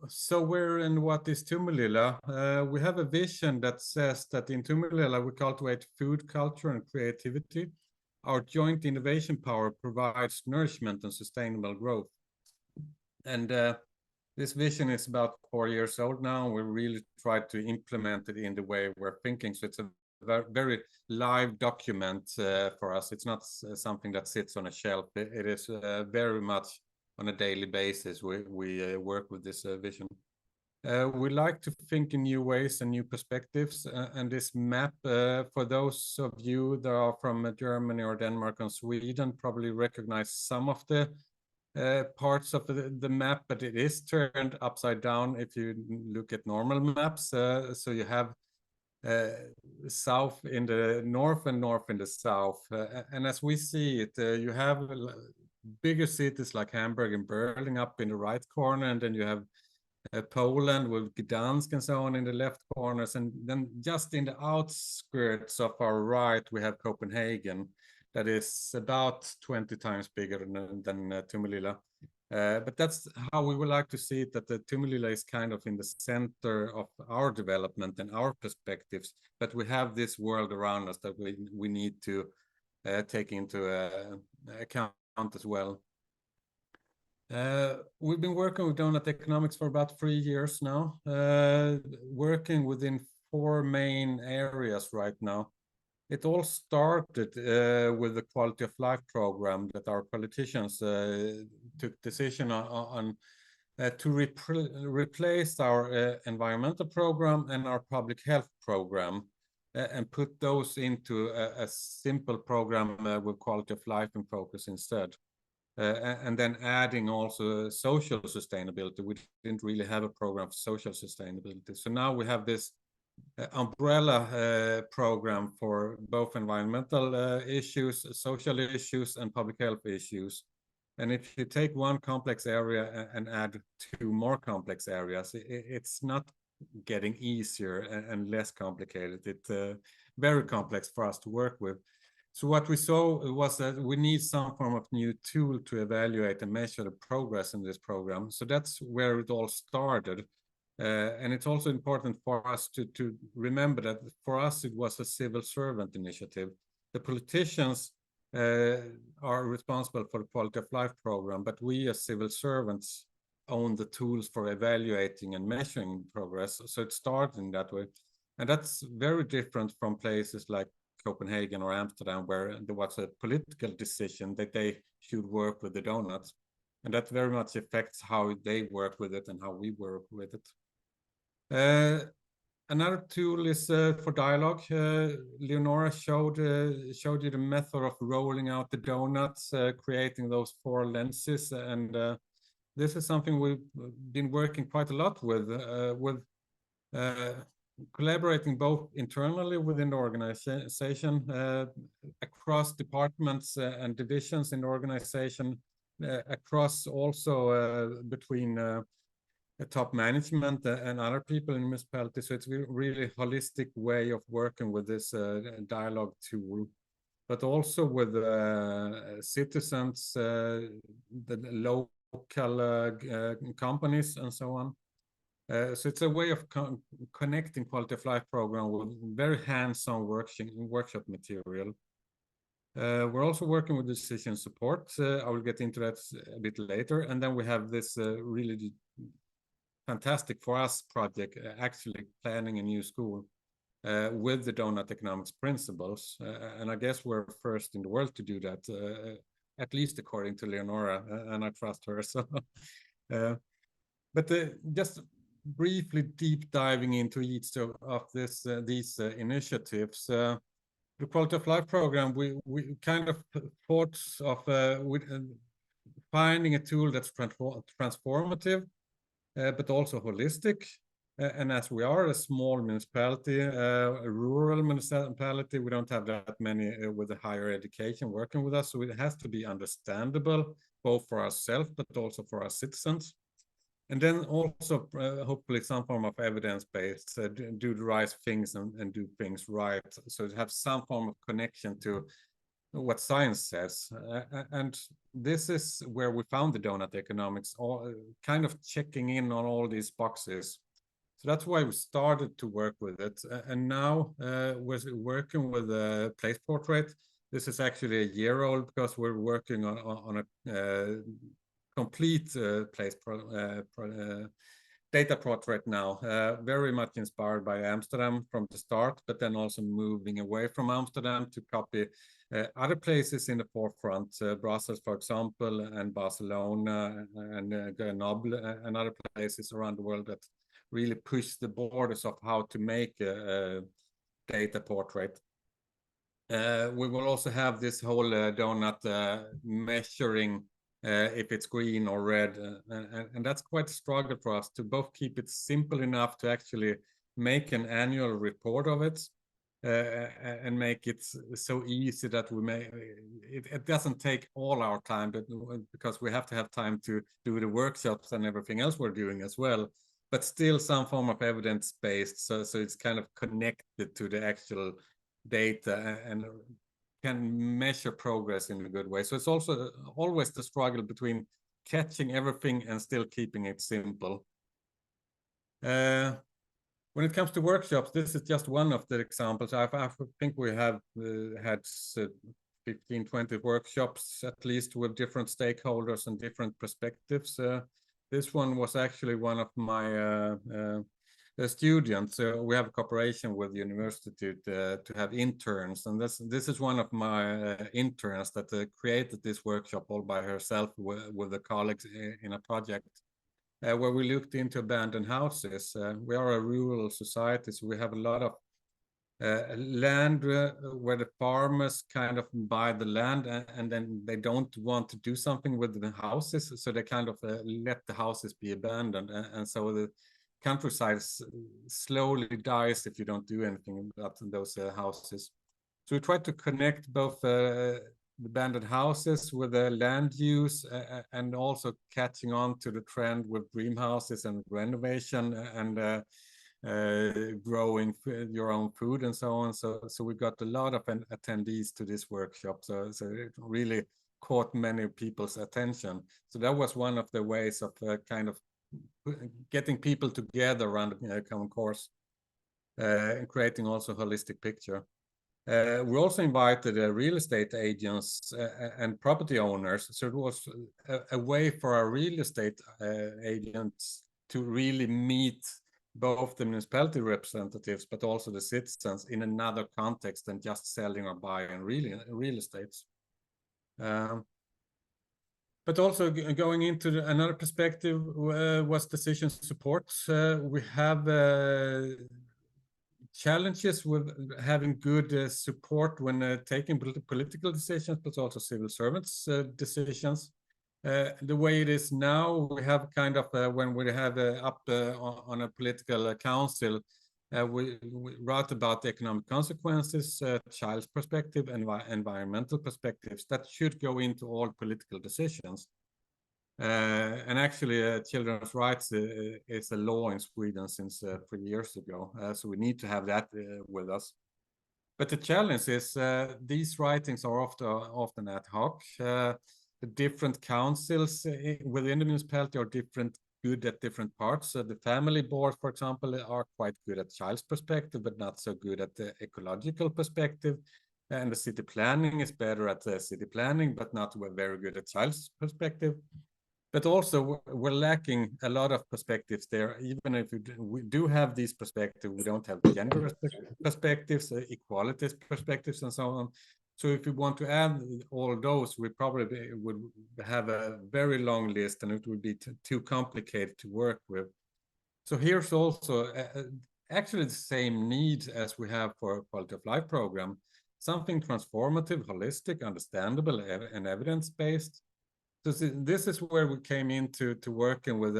So where and what is Tomelilla? We have a vision that says that in Tomelilla we cultivate food, culture, and creativity. Our joint innovation power provides nourishment and sustainable growth. And this vision is about 4 years old now. We really tried to implement it in the way we're thinking. So it's a very live document for us. It's not something that sits on a shelf. It is very much on a daily basis. We work with this vision. We like to think in new ways and new perspectives. And this map, for those of you that are from Germany or Denmark and Sweden, probably recognize some of the parts of the map, but it is turned upside down if you look at normal maps. So you have south in the north and north in the south. And as we see it, you have bigger cities like Hamburg and Berlin up in the right corner, and then you have Poland with Gdansk and so on in the left corners. And then just in the outskirts of our right, we have Copenhagen, that is about 20 times bigger than Tomelilla. But that's how we would like to see it, that the Tomelilla is kind of in the center of our development and our perspectives, but we have this world around us that we need to take into account as well. We've been working with Doughnut Economics for about 3 years now, working within 4 main areas right now. It all started with the quality of life program that our politicians took decision on to replace our environmental program and our public health program and put those into a simple program with quality of life in focus instead. And then adding also social sustainability. We didn't really have a program for social sustainability. So now we have this umbrella program for both environmental issues, social issues, and public health issues. And if you take one complex area and add 2 more complex areas, it's not getting easier and less complicated. It's very complex for us to work with. So what we saw was that we need some form of new tool to evaluate and measure the progress in this program. So that's where it all started. And it's also important for us to remember that for us, it was a civil servant initiative. The politicians are responsible for the quality of life program, but we as civil servants own the tools for evaluating and measuring progress. So it started in that way. And that's very different from places like Copenhagen or Amsterdam, where there was a political decision that they should work with the donuts. And that very much affects how they work with it and how we work with it. Another tool is for dialogue. Leonora showed you the method of rolling out the donuts, creating those 4 lenses. And this is something we've been working quite a lot with collaborating both internally within the organization, across departments and divisions in the organization, across also between top management and other people in the municipality. So it's a really holistic way of working with this dialogue tool, but also with citizens, the local companies and so on. So it's a way of connecting quality of life program with very hands-on workshop material. We're also working with decision support. I will get into that a bit later. And then we have this really fantastic for us project, actually planning a new school with the Doughnut Economics principles. And I guess we're first in the world to do that, at least according to Leonora, and I trust her. So, but just briefly deep diving into each of these initiatives. The quality of life program, we kind of thought of finding a tool that's transformative, but also holistic. And as we are a small municipality, a rural municipality, we don't have that many with a higher education working with us. So it has to be understandable, both for ourselves, but also for our citizens. And then also, hopefully, some form of evidence-based, do the right things and do things right. So to have some form of connection to what science says. And this is where we found the Doughnut Economics, all, kind of checking in on all these boxes. So that's why we started to work with it. And now we're working with a place portrait. This is actually a year old because we're working on a complete data portrait now, very much inspired by Amsterdam from the start, but then also moving away from Amsterdam to copy other places in the forefront, Brussels, for example, and Barcelona, and Grenoble, and other places around the world that really push the borders of how to make a data portrait. We will also have this whole donut measuring if it's green or red, and that's quite a struggle for us to both keep it simple enough to actually make an annual report of it, and make it so easy that we may it doesn't take all our time, but because we have to have time to do the workshops and everything else we're doing as well, but still some form of evidence based, so it's kind of connected to the actual data and can measure progress in a good way. So it's also always the struggle between catching everything and still keeping it simple. When it comes to workshops, this is just one of the examples. I think we have had 15, 20 workshops at least with different stakeholders and different perspectives. This one was actually one of my students. We have a cooperation with the university to have interns, and this is one of my interns that created this workshop all by herself with the colleagues in a project where we looked into abandoned houses. We are a rural society, so we have a lot of land where the farmers kind of buy the land and then they don't want to do something with the houses, so they kind of let the houses be abandoned, and so the countryside slowly dies if you don't do anything about those houses. So we try to connect both the abandoned houses with the land use and also catching on to the trend with dream houses and renovation and growing your own food and so on. So we got a lot of attendees to this workshop. So it really caught many people's attention. So that was one of the ways of kind of getting people together around a common course and creating also a holistic picture. We also invited real estate agents and property owners. So it was a way for our real estate agents to really meet both the municipality representatives, but also the citizens in another context than just selling or buying real estate. But also going into another perspective was decision support. We have challenges with having good support when taking political decisions, but also civil servants' decisions. The way it is now, we have kind of when we have up on a political council, we write about the economic consequences, child's perspective, and environmental perspectives that should go into all political decisions. And actually, children's rights is a law in Sweden since 3 years ago. So we need to have that with us. But the challenge is these writings are often ad hoc. The different councils within the municipality are good at different parts. The family board, for example, are quite good at child's perspective, but not so good at the ecological perspective. And the city planning is better at the city planning, but not very good at child's perspective. But also we're lacking a lot of perspectives there. Even if we do have these perspectives, we don't have gender perspectives, equality perspectives, and so on. So if we want to add all those, we probably would have a very long list, and it would be too complicated to work with. So here's also actually the same need as we have for a quality of life program, something transformative, holistic, understandable, and evidence-based. So this is where we came into working with,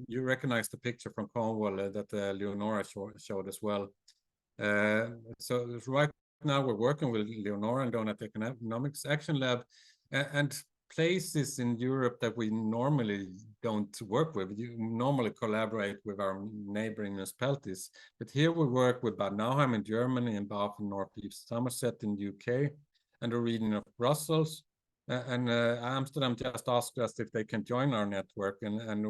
you recognize the picture from Cornwall that Leonora showed as well. So right now we're working with Leonora and Doughnut Economics Action Lab and places in Europe that we normally don't work with. You normally collaborate with our neighboring municipalities. But here we work with Bad Nauheim in Germany and Bath in Northeast Somerset in the UK. and the region of Brussels. And Amsterdam just asked us if they can join our network. And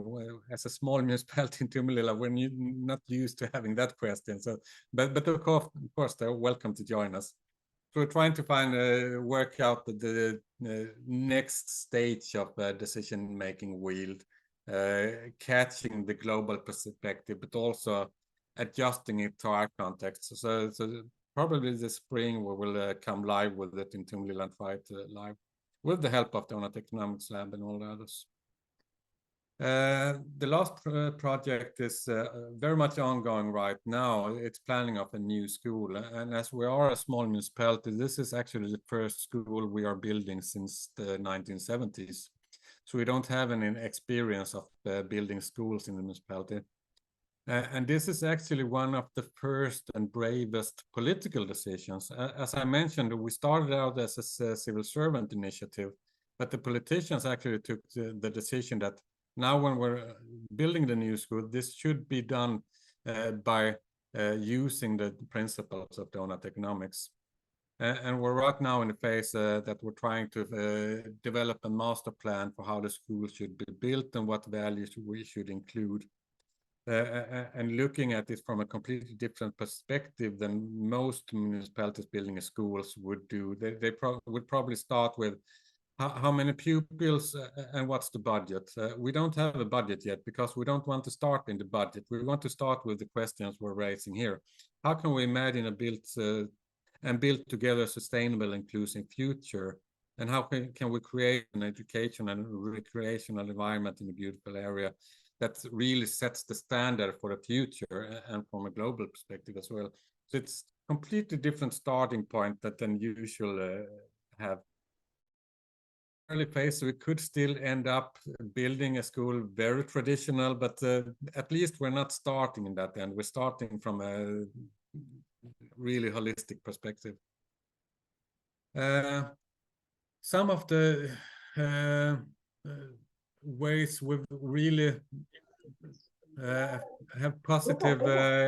as a small municipality in Tomelilla, we're not used to having that question. So, but of course, they're welcome to join us. So we're trying to work out the next stage of the decision-making wheel, catching the global perspective, but also adjusting it to our context. So probably this spring we will come live with it in Tomelilla and try it live with the help of Doughnut Economics Lab and all the others. The last project is very much ongoing right now. It's planning of a new school. And as we are a small municipality, this is actually the first school we are building since the 1970s. So we don't have any experience of building schools in the municipality. And this is actually one of the first and bravest political decisions. As I mentioned, we started out as a civil servant initiative, but the politicians actually took the decision that now when we're building the new school, this should be done by using the principles of Doughnut Economics. And we're right now in the phase that we're trying to develop a master plan for how the school should be built and what values we should include. And looking at it from a completely different perspective than most municipalities building schools would do. They would probably start with how many pupils and what's the budget. We don't have a budget yet because we don't want to start in the budget. We want to start with the questions we're raising here. How can we imagine build together a sustainable, inclusive future? And how can we create an education and recreational environment in a beautiful area that really sets the standard for the future and from a global perspective as well? So it's completely different starting point than usual have. Early phase, we could still end up building a school very traditional, but at least we're not starting in that end. We're starting from a really holistic perspective. Some of the ways we've really have positive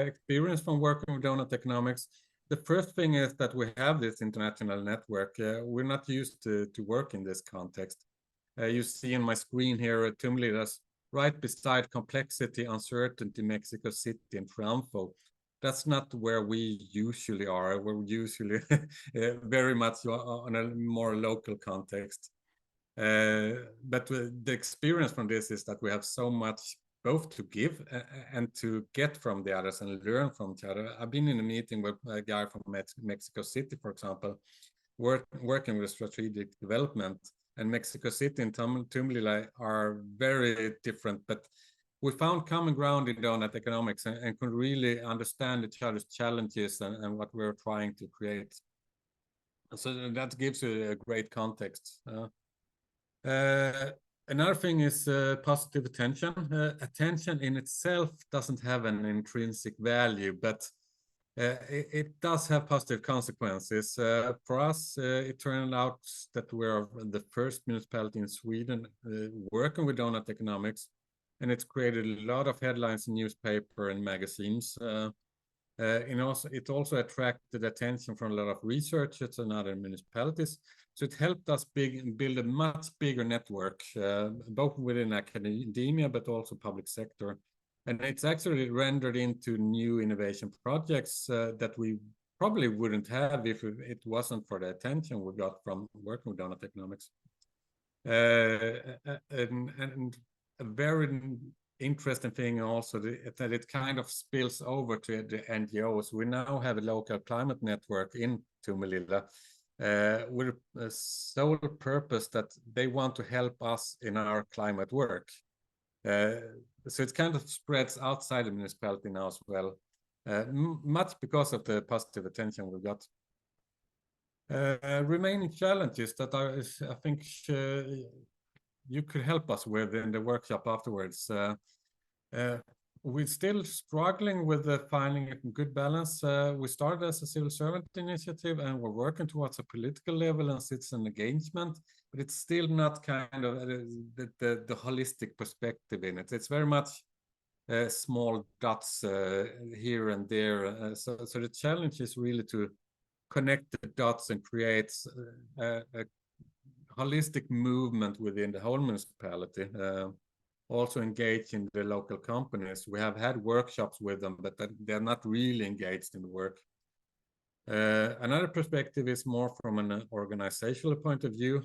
experience from working with Doughnut Economics. The first thing is that we have this international network. We're not used to work in this context. You see on my screen here, Tomelilla's right beside complexity, uncertainty, Mexico City, and Triunfo. That's not where we usually are. We're usually very much on a more local context. But the experience from this is that we have so much both to give and to get from the others and learn from each other. I've been in a meeting with a guy from Mexico City, for example, working with strategic development, and Mexico City and Tomelilla are very different, but we found common ground in Doughnut Economics and could really understand each other's challenges and what we're trying to create. So that gives you a great context. Another thing is positive attention. Attention in itself doesn't have an intrinsic value, but it does have positive consequences. For us, it turned out that we're the first municipality in Sweden working with Doughnut Economics, and it's created a lot of headlines in newspaper and magazines. It also attracted attention from a lot of researchers and other municipalities. So it helped us build a much bigger network, both within academia, but also public sector. And it's actually rendered into new innovation projects that we probably wouldn't have if it wasn't for the attention we got from working with Doughnut Economics. And a very interesting thing also that it kind of spills over to the NGOs. We now have a local climate network in Tomelilla with a sole purpose that they want to help us in our climate work. So it kind of spreads outside the municipality now as well, much because of the positive attention we got. Remaining challenges that I think you could help us with in the workshop afterwards. We're still struggling with finding a good balance. We started as a civil servant initiative and we're working towards a political level and citizen engagement, but it's still not kind of the holistic perspective in it. It's very much small dots here and there. So the challenge is really to connect the dots and creates a holistic movement within the whole municipality. Also engage in the local companies. We have had workshops with them, but they're not really engaged in the work. Another perspective is more from an organizational point of view.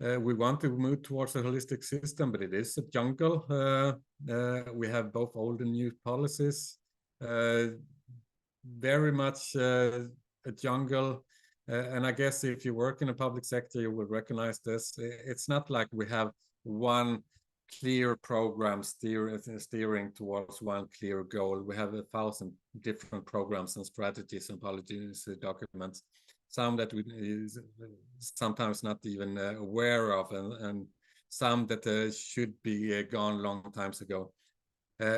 We want to move towards a holistic system, but it is a jungle. We have both old and new policies. Very much a jungle. And I guess if you work in a public sector, you will recognize this. It's not like we have one clear program steering towards one clear goal. We have 1,000 different programs and strategies and policies documents, some that we sometimes not even aware of, and some that should be gone long times ago.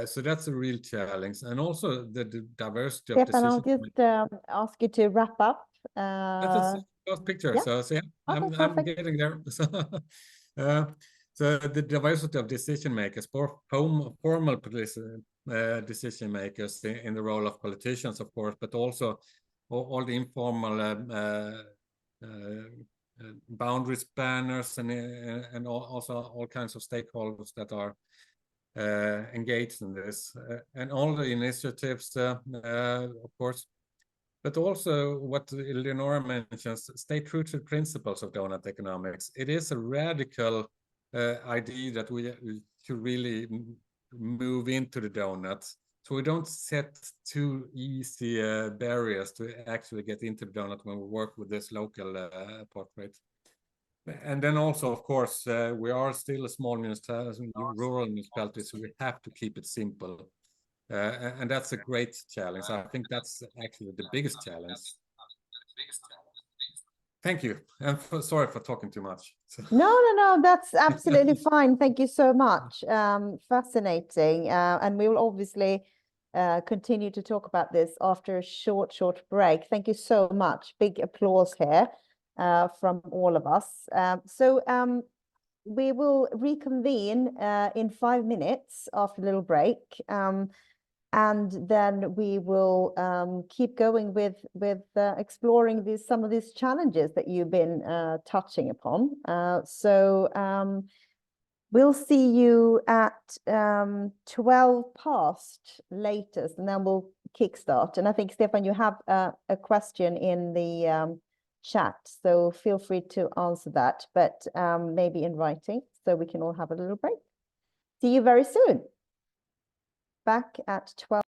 So that's a real challenge, and also the diversity of Stefan, I'll decision. just ask you to wrap up. That's a last picture. Yeah. So yeah, Okay, I'm perfect. getting there. So the diversity of decision makers, both formal decision makers in the role of politicians, of course, but also all the informal boundary spanners and also all kinds of stakeholders that are engaged in this, and all the initiatives, of course. But also what Leonora mentions, stay true to the principles of Doughnut Economics. It is a radical idea that we should really move into the donut. So we don't set too easy barriers to actually get into the donut when we work with this local portrait. And then also, of course, we are still a small municipality, rural municipality, so we have to keep it simple. And that's a great challenge. I think that's actually the biggest challenge. Thank you. And sorry for talking too much. No, that's absolutely fine. Thank you so much. Fascinating. And we will obviously continue to talk about this after a short break. Thank you so much. Big applause here from all of us. We will reconvene in 5 minutes after a little break. And then we will keep going with exploring some of these challenges that you've been touching upon. We'll see you at 12 past latest, and then we'll kickstart. And I think, Stefan, you have a question in the chat, so feel free to answer that, but maybe in writing, so we can all have a little break. See you very soon. Back at 12.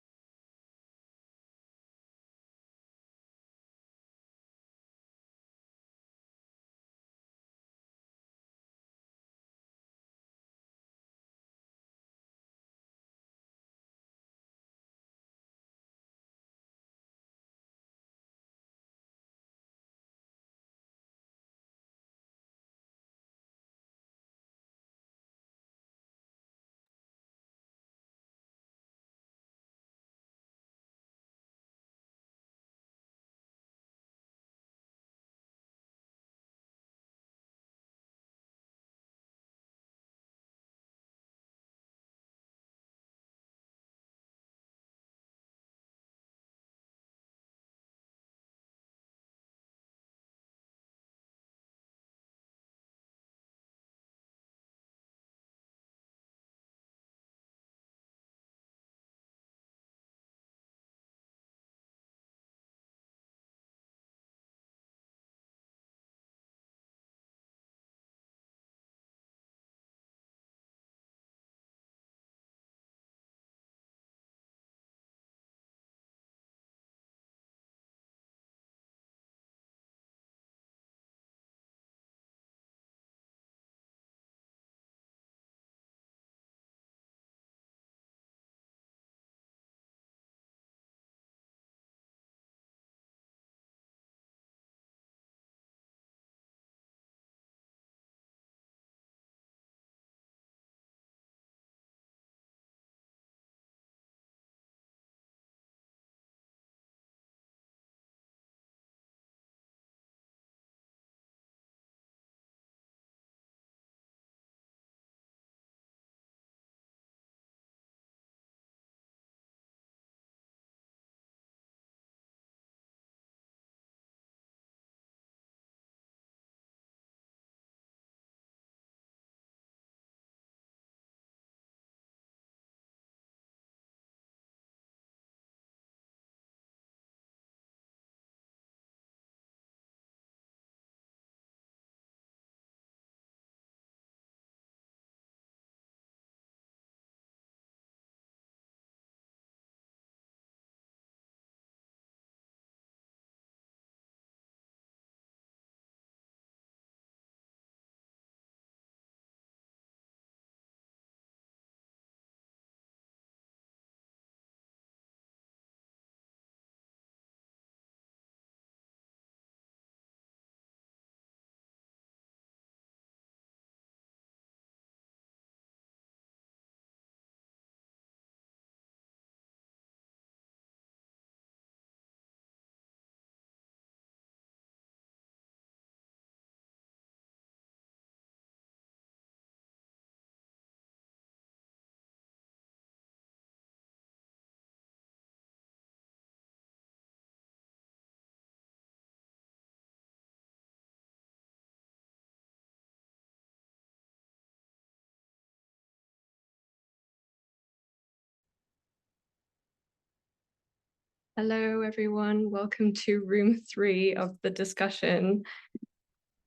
Hello, everyone. Welcome to room 3 of the discussion.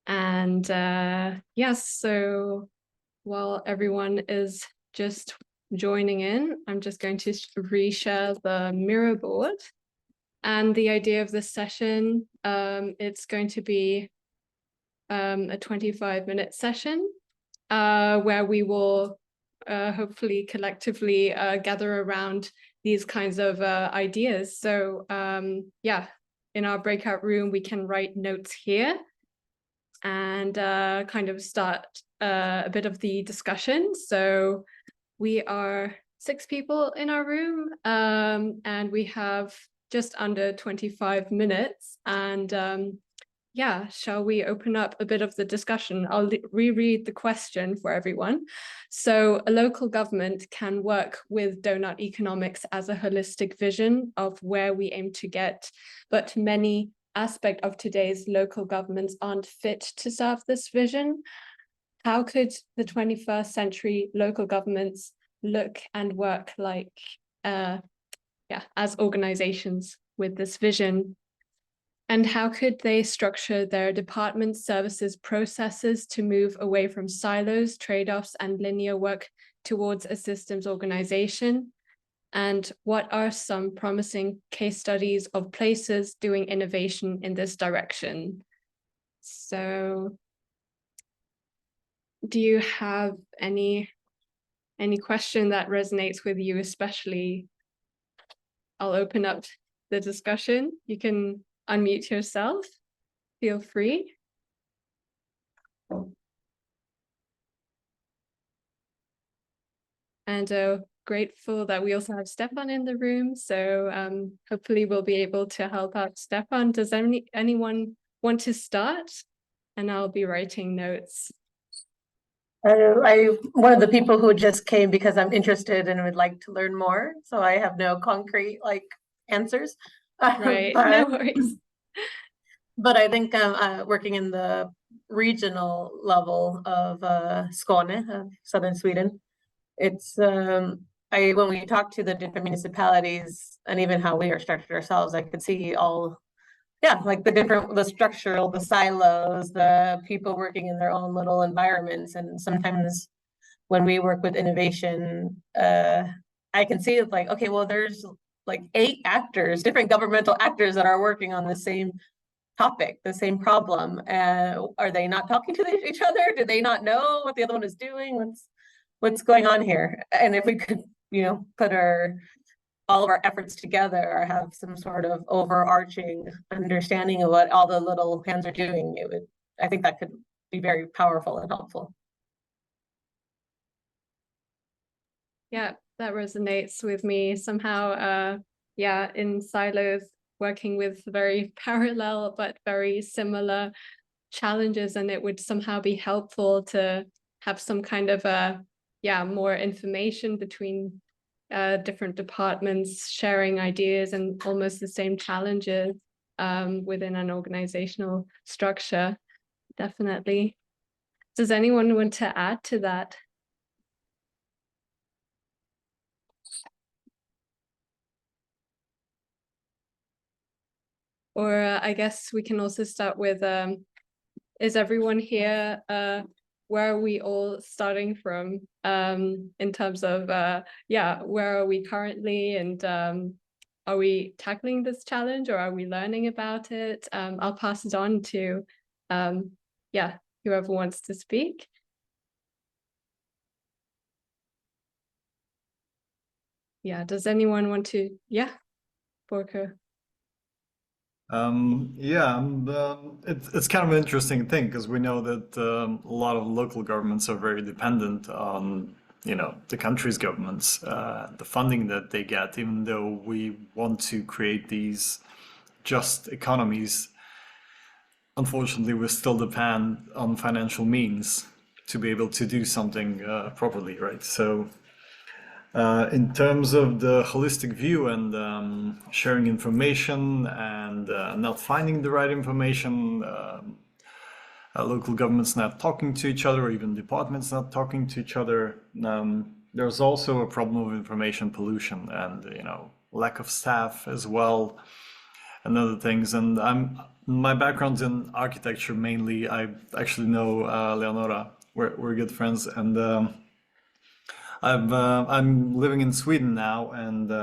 And yes, so while everyone is just joining in, I'm just going to reshare the Miro board. And the idea of this session, it's going to be a 25-minute session where we will hopefully collectively gather around these kinds of ideas. So yeah, in our breakout room, we can write notes here and kind of start a bit of the discussion. So we are 6 people in our room and we have just under 25 minutes. And yeah, shall we open up a bit of the discussion? I'll reread the question for everyone. So a local government can work with Doughnut Economics as a holistic vision of where we aim to get, but many aspects of today's local governments aren't fit to serve this vision. How could the 21st century local governments look and work like, as organizations with this vision? And how could they structure their department services processes to move away from silos, trade-offs, and linear work towards a systems organization? And what are some promising case studies of places doing innovation in this direction? So do you have any question that resonates with you especially? I'll open up the discussion. You can unmute yourself, feel free. And grateful that we also have Stefan in the room. So hopefully we'll be able to help out Stefan. Does anyone want to start? And I'll be writing notes. I'm one of the people who just came because I'm interested and would like to learn more. So I have no concrete answers. Right, no worries. But I think working in the regional level of Skåne, of southern Sweden, it's when we talk to the different municipalities and even how we are structured ourselves, I could see all, like the structural, the silos, the people working in their own little environments. And sometimes when we work with innovation, I can see it's like, okay, well, there's like 8 actors, different governmental actors that are working on the same topic, the same problem. Are they not talking to each other? Do they not know what the other one is doing? What's going on here? And if we could, put all of our efforts together or have some sort of overarching understanding of what all the little hands are doing, I think that could be very powerful and helpful. Yeah, that resonates with me somehow. In silos, working with very parallel but very similar challenges, and it would somehow be helpful to have some kind of more information between different departments, sharing ideas and almost the same challenges within an organizational structure. Definitely. Does anyone want to add to that? Or I guess we can also start with, is everyone here, where are we all starting from in terms of, where are we currently, and are we tackling this challenge or are we learning about it? I'll pass it on to, whoever wants to speak. Yeah, does anyone want to, Borka? It's kind of an interesting thing because we know that a lot of local governments are very dependent on the country's governments, the funding that they get. Even though we want to create these just economies, unfortunately we still depend on financial means to be able to do something properly, right? So in terms of the holistic view and sharing information and not finding the right information, local governments not talking to each other, or even departments not talking to each other, there's also a problem of information pollution. And lack of staff as well, and other things. And my background's in architecture mainly. I actually know Leonora. We're good friends, and I'm living in Sweden now, and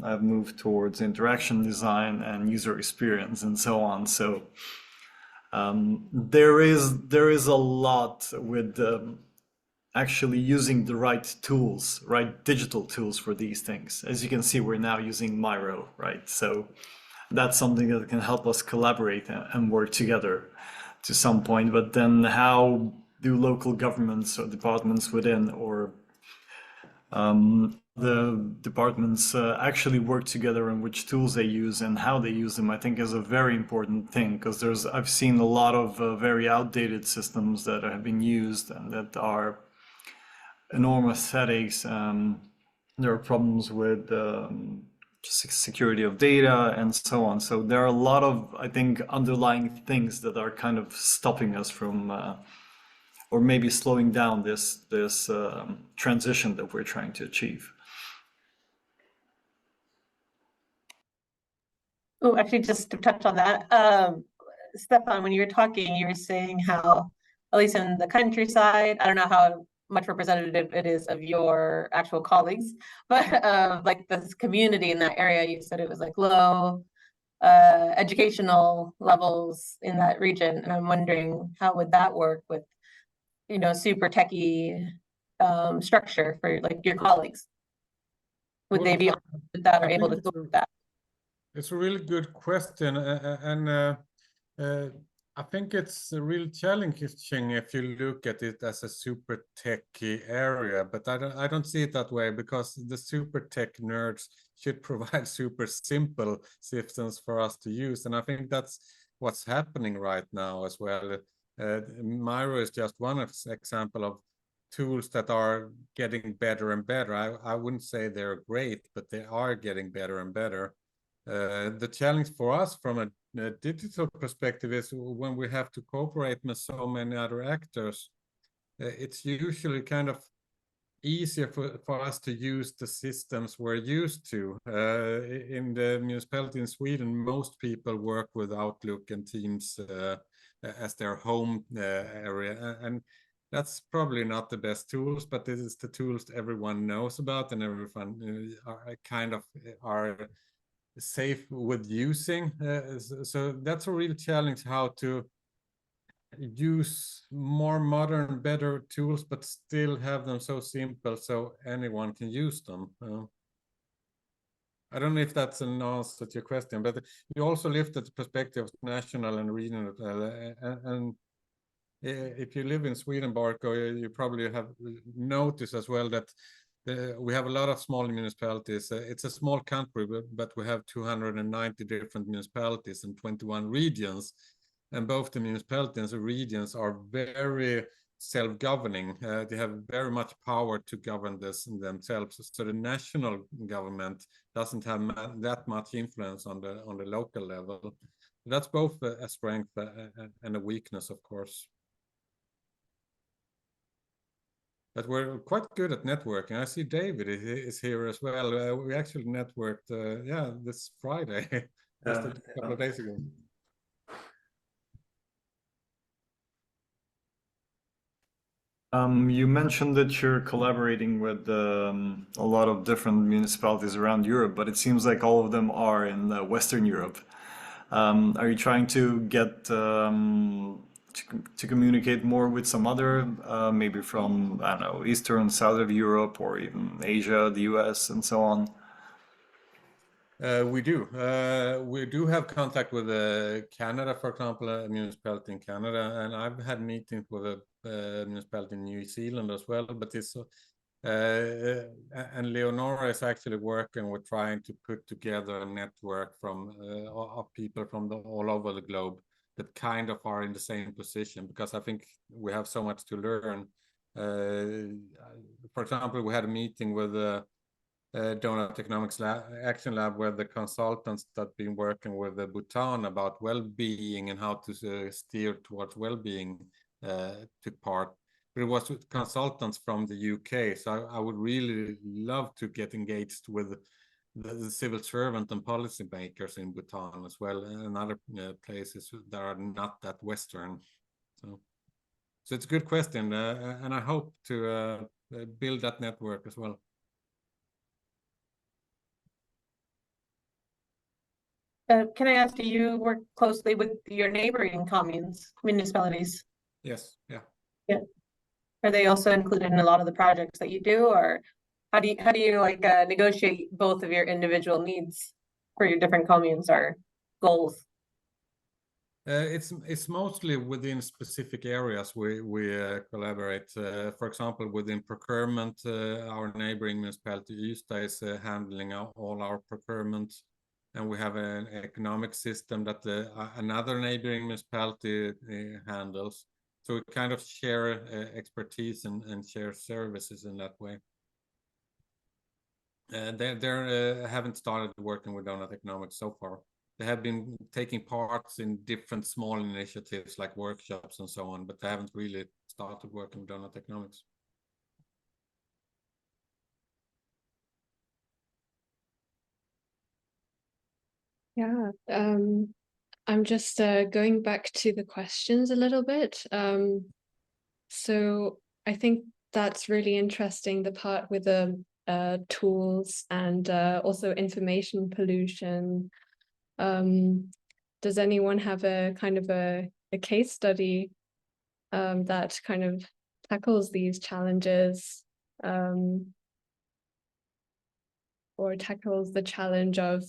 I've moved towards interaction design and user experience and so on. So there is a lot with actually using the right tools, right digital tools for these things. As you can see, we're now using Miro, right? So that's something that can help us collaborate and work together to some point. But then how do local governments or departments within, or the departments actually work together, and which tools they use and how they use them, I think is a very important thing, because I've seen a lot of very outdated systems that have been used and that are enormous headaches. There are problems with security of data and so on. So there are a lot of, I think, underlying things that are kind of stopping us from or maybe slowing down this transition that we're trying to achieve. Oh, actually, just to touch on that, Stefan, when you were talking, you were saying how, at least in the countryside, I don't know how much representative it is of your actual colleagues, but like this community in that area, you said it was like low educational levels in that region. And I'm wondering, how would that work with, you know, super techie structure for like your colleagues? Would they be with that or able to cope with that? It's a really good question, and I think it's really challenging if you look at it as a super techy area, but I don't see it that way, because the super tech nerds should provide super simple systems for us to use, and I think that's what's happening right now as well. Miro is just one example of tools that are getting better and better. I wouldn't say they're great, but they are getting better and better. The challenge for us from a digital perspective is when we have to cooperate with so many other actors, it's usually kind of easier for us to use the systems we're used to. In the municipality in Sweden, most people work with Outlook and Teams as their home area, and that's probably not the best tools, but this is the tools everyone knows about and everyone are safe with using. So that's a real challenge, how to use more modern, better tools, but still have them so simple so anyone can use them. I don't know if that's an answer to your question, but you also lifted the perspective of national and regional, and if you live in Sweden, Barco, you probably have noticed as well that we have a lot of small municipalities. It's a small country, but we have 290 different municipalities and 21 regions. And both the municipalities and regions are very self-governing. They have very much power to govern this themselves. So the national government doesn't have that much influence on the local level. That's both a strength and a weakness, of course. But we're quite good at networking. I see David is here as well. We actually networked, this Friday, just a couple of days ago. You mentioned that you're collaborating with a lot of different municipalities around Europe, but it seems like all of them are in Western Europe. Are you trying to get to communicate more with some other, maybe from, I don't know, Eastern, South of Europe, or even Asia, the US, and so on? We do. We do have contact with Canada, for example, a municipality in Canada, and I've had meetings with a municipality in New Zealand as well. But it's and Leonora is actually working with trying to put together a network from of people from all over the globe that kind of are in the same position, because I think we have so much to learn. For example, we had a meeting with Doughnut Economics Action Lab, where the consultants that been working with Bhutan about well-being and how to steer towards well-being took part. But it was with consultants from the UK, so I would really love to get engaged with the civil servant and policy makers in Bhutan as well, and other places that are not that Western. So it's a good question, and I hope to build that network as well. Can I ask, do you work closely with your neighboring communes, municipalities? Yes, yeah. Yeah. Are they also included in a lot of the projects that you do, or how do you like negotiate both of your individual needs for your different communes or goals? It's mostly within specific areas we collaborate. For example, within procurement, our neighboring municipality Ystad is handling all our procurement, and we have an economic system that another neighboring municipality handles. So we kind of share expertise and share services in that way. They haven't started working with Doughnut Economics so far. They have been taking parts in different small initiatives like workshops and so on, but they haven't really started working with Doughnut Economics. Yeah, I'm just going back to the questions a little bit. So I think that's really interesting, the part with the tools and also information pollution. Does anyone have a kind of a case study that kind of tackles these challenges, or tackles the challenge of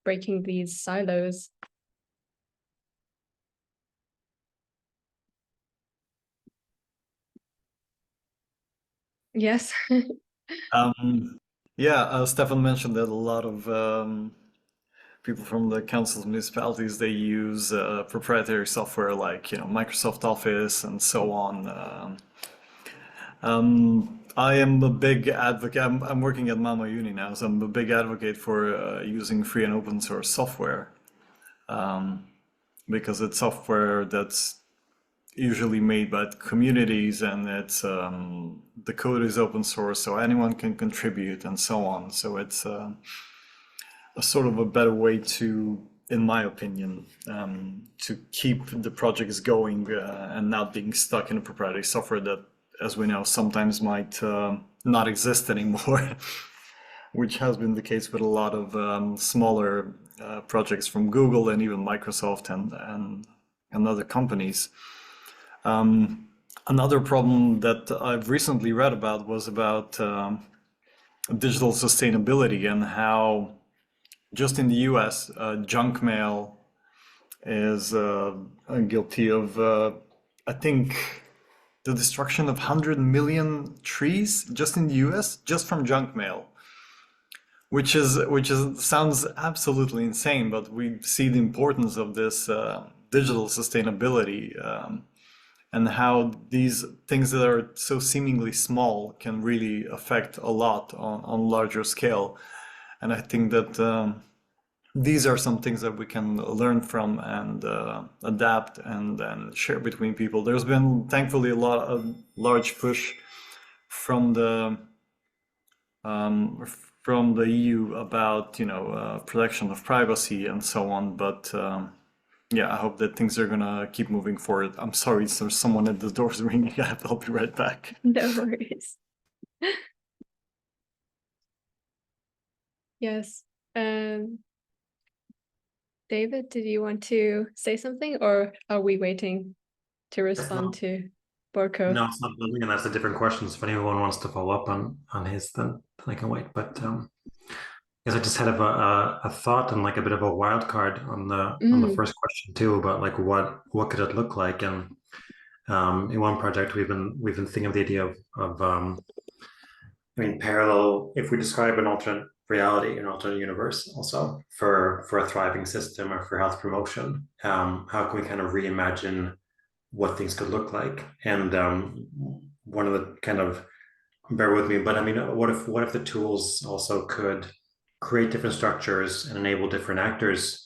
breaking these silos? Yes. Yeah, Stefan mentioned that a lot of people from the councils of municipalities, they use proprietary software like, you know, Microsoft Office and so on. I am a big advocate. I'm working at Mama Uni now, so I'm a big advocate for using free and open source software, because it's software that's usually made by communities, and it's the code is open source, so anyone can contribute and so on. So it's a sort of a better way to, in my opinion, to keep the projects going and not being stuck in a proprietary software that, as we know, sometimes might not exist anymore, which has been the case with a lot of smaller projects from Google and even Microsoft and other companies. Another problem that I've recently read about was about digital sustainability, and how just in the US, junk mail is guilty of, I think, the destruction of 100 million trees just in the US, just from junk mail, which sounds absolutely insane, but we see the importance of this digital sustainability, and how these things that are so seemingly small can really affect a lot on larger scale. And I think that these are some things that we can learn from and adapt and share between people. There's been thankfully a large push from the EU about, you know, protection of privacy and so on, but yeah, I hope that things are gonna keep moving forward. I'm sorry, there's someone at the doors ringing. I'll be right back. No worries. Yes. David, did you want to say something, or are we waiting to respond to Borko? No, it's not building, and that's a different question. So if anyone wants to follow up on his, then I can wait. But I just had a thought and like a bit of a wild card on the first question too, about like what could it look like? And in one project we've been thinking of the idea of I mean, parallel, if we describe an alternate reality, an alternate universe also for a thriving system or for health promotion, how can we kind of reimagine what things could look like? And one of the kind of, bear with me, but I mean, what if the tools also could create different structures and enable different actors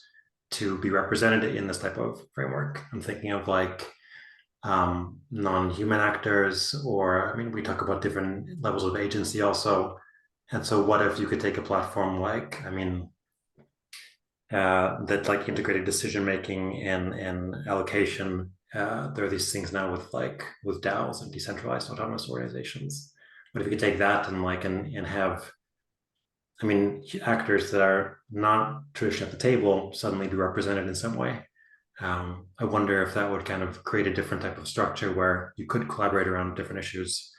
to be represented in this type of framework? I'm thinking of like non-human actors, or I mean, we talk about different levels of agency also, And so what if you could take a platform like, I mean, that like integrated decision making and allocation. There are these things now with DAOs and decentralized autonomous organizations. But if you could take that and have, I mean, actors that are not traditionally at the table suddenly be represented in some way. I wonder if that would kind of create a different type of structure where you could collaborate around different issues,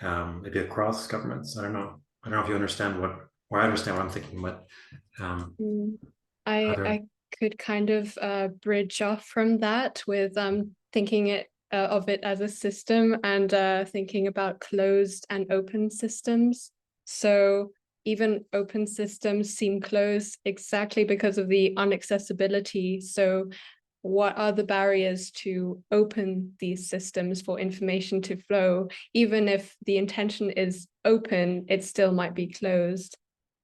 maybe across governments. I don't know if you understand or I understand what I'm thinking, but I could kind of bridge off from that with thinking of it as a system and thinking about closed and open systems. So even open systems seem closed exactly because of the inaccessibility. So what are the barriers to open these systems for information to flow? Even if the intention is open, it still might be closed.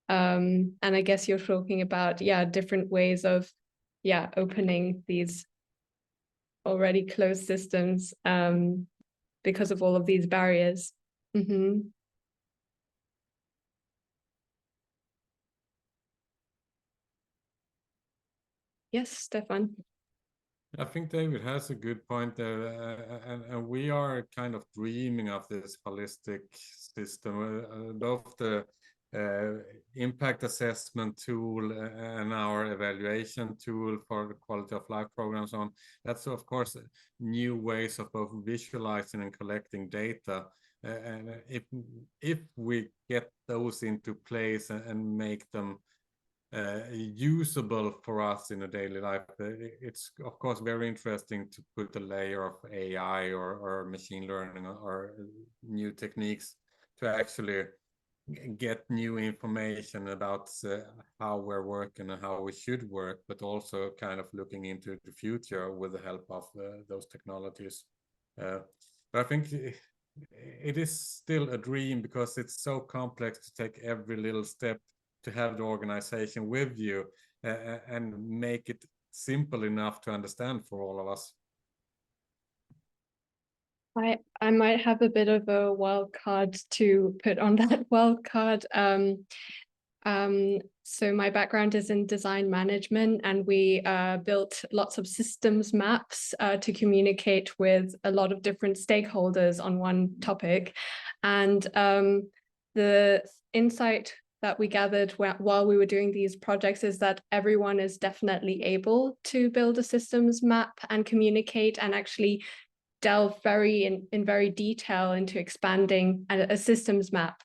And I guess you're talking about, different ways of, opening these already closed systems because of all of these barriers. Yes, Stefan. I think David has a good point there, and we are kind of dreaming of this holistic system, both the impact assessment tool and our evaluation tool for the quality of life programs on. That's of course new ways of both visualizing and collecting data. And if we get those into place and make them usable for us in a daily life, it's of course very interesting to put a layer of AI or machine learning or new techniques to actually get new information about how we're working and how we should work, but also kind of looking into the future with the help of those technologies. But I think it is still a dream because it's so complex to take every little step to have the organization with you and make it simple enough to understand for all of us. I might have a bit of a wild card to put on that wild card. So my background is in design management, and we built lots of systems maps to communicate with a lot of different stakeholders on one topic. And the insight that we gathered while we were doing these projects is that everyone is definitely able to build a systems map and communicate and actually delve in very detail into expanding a systems map.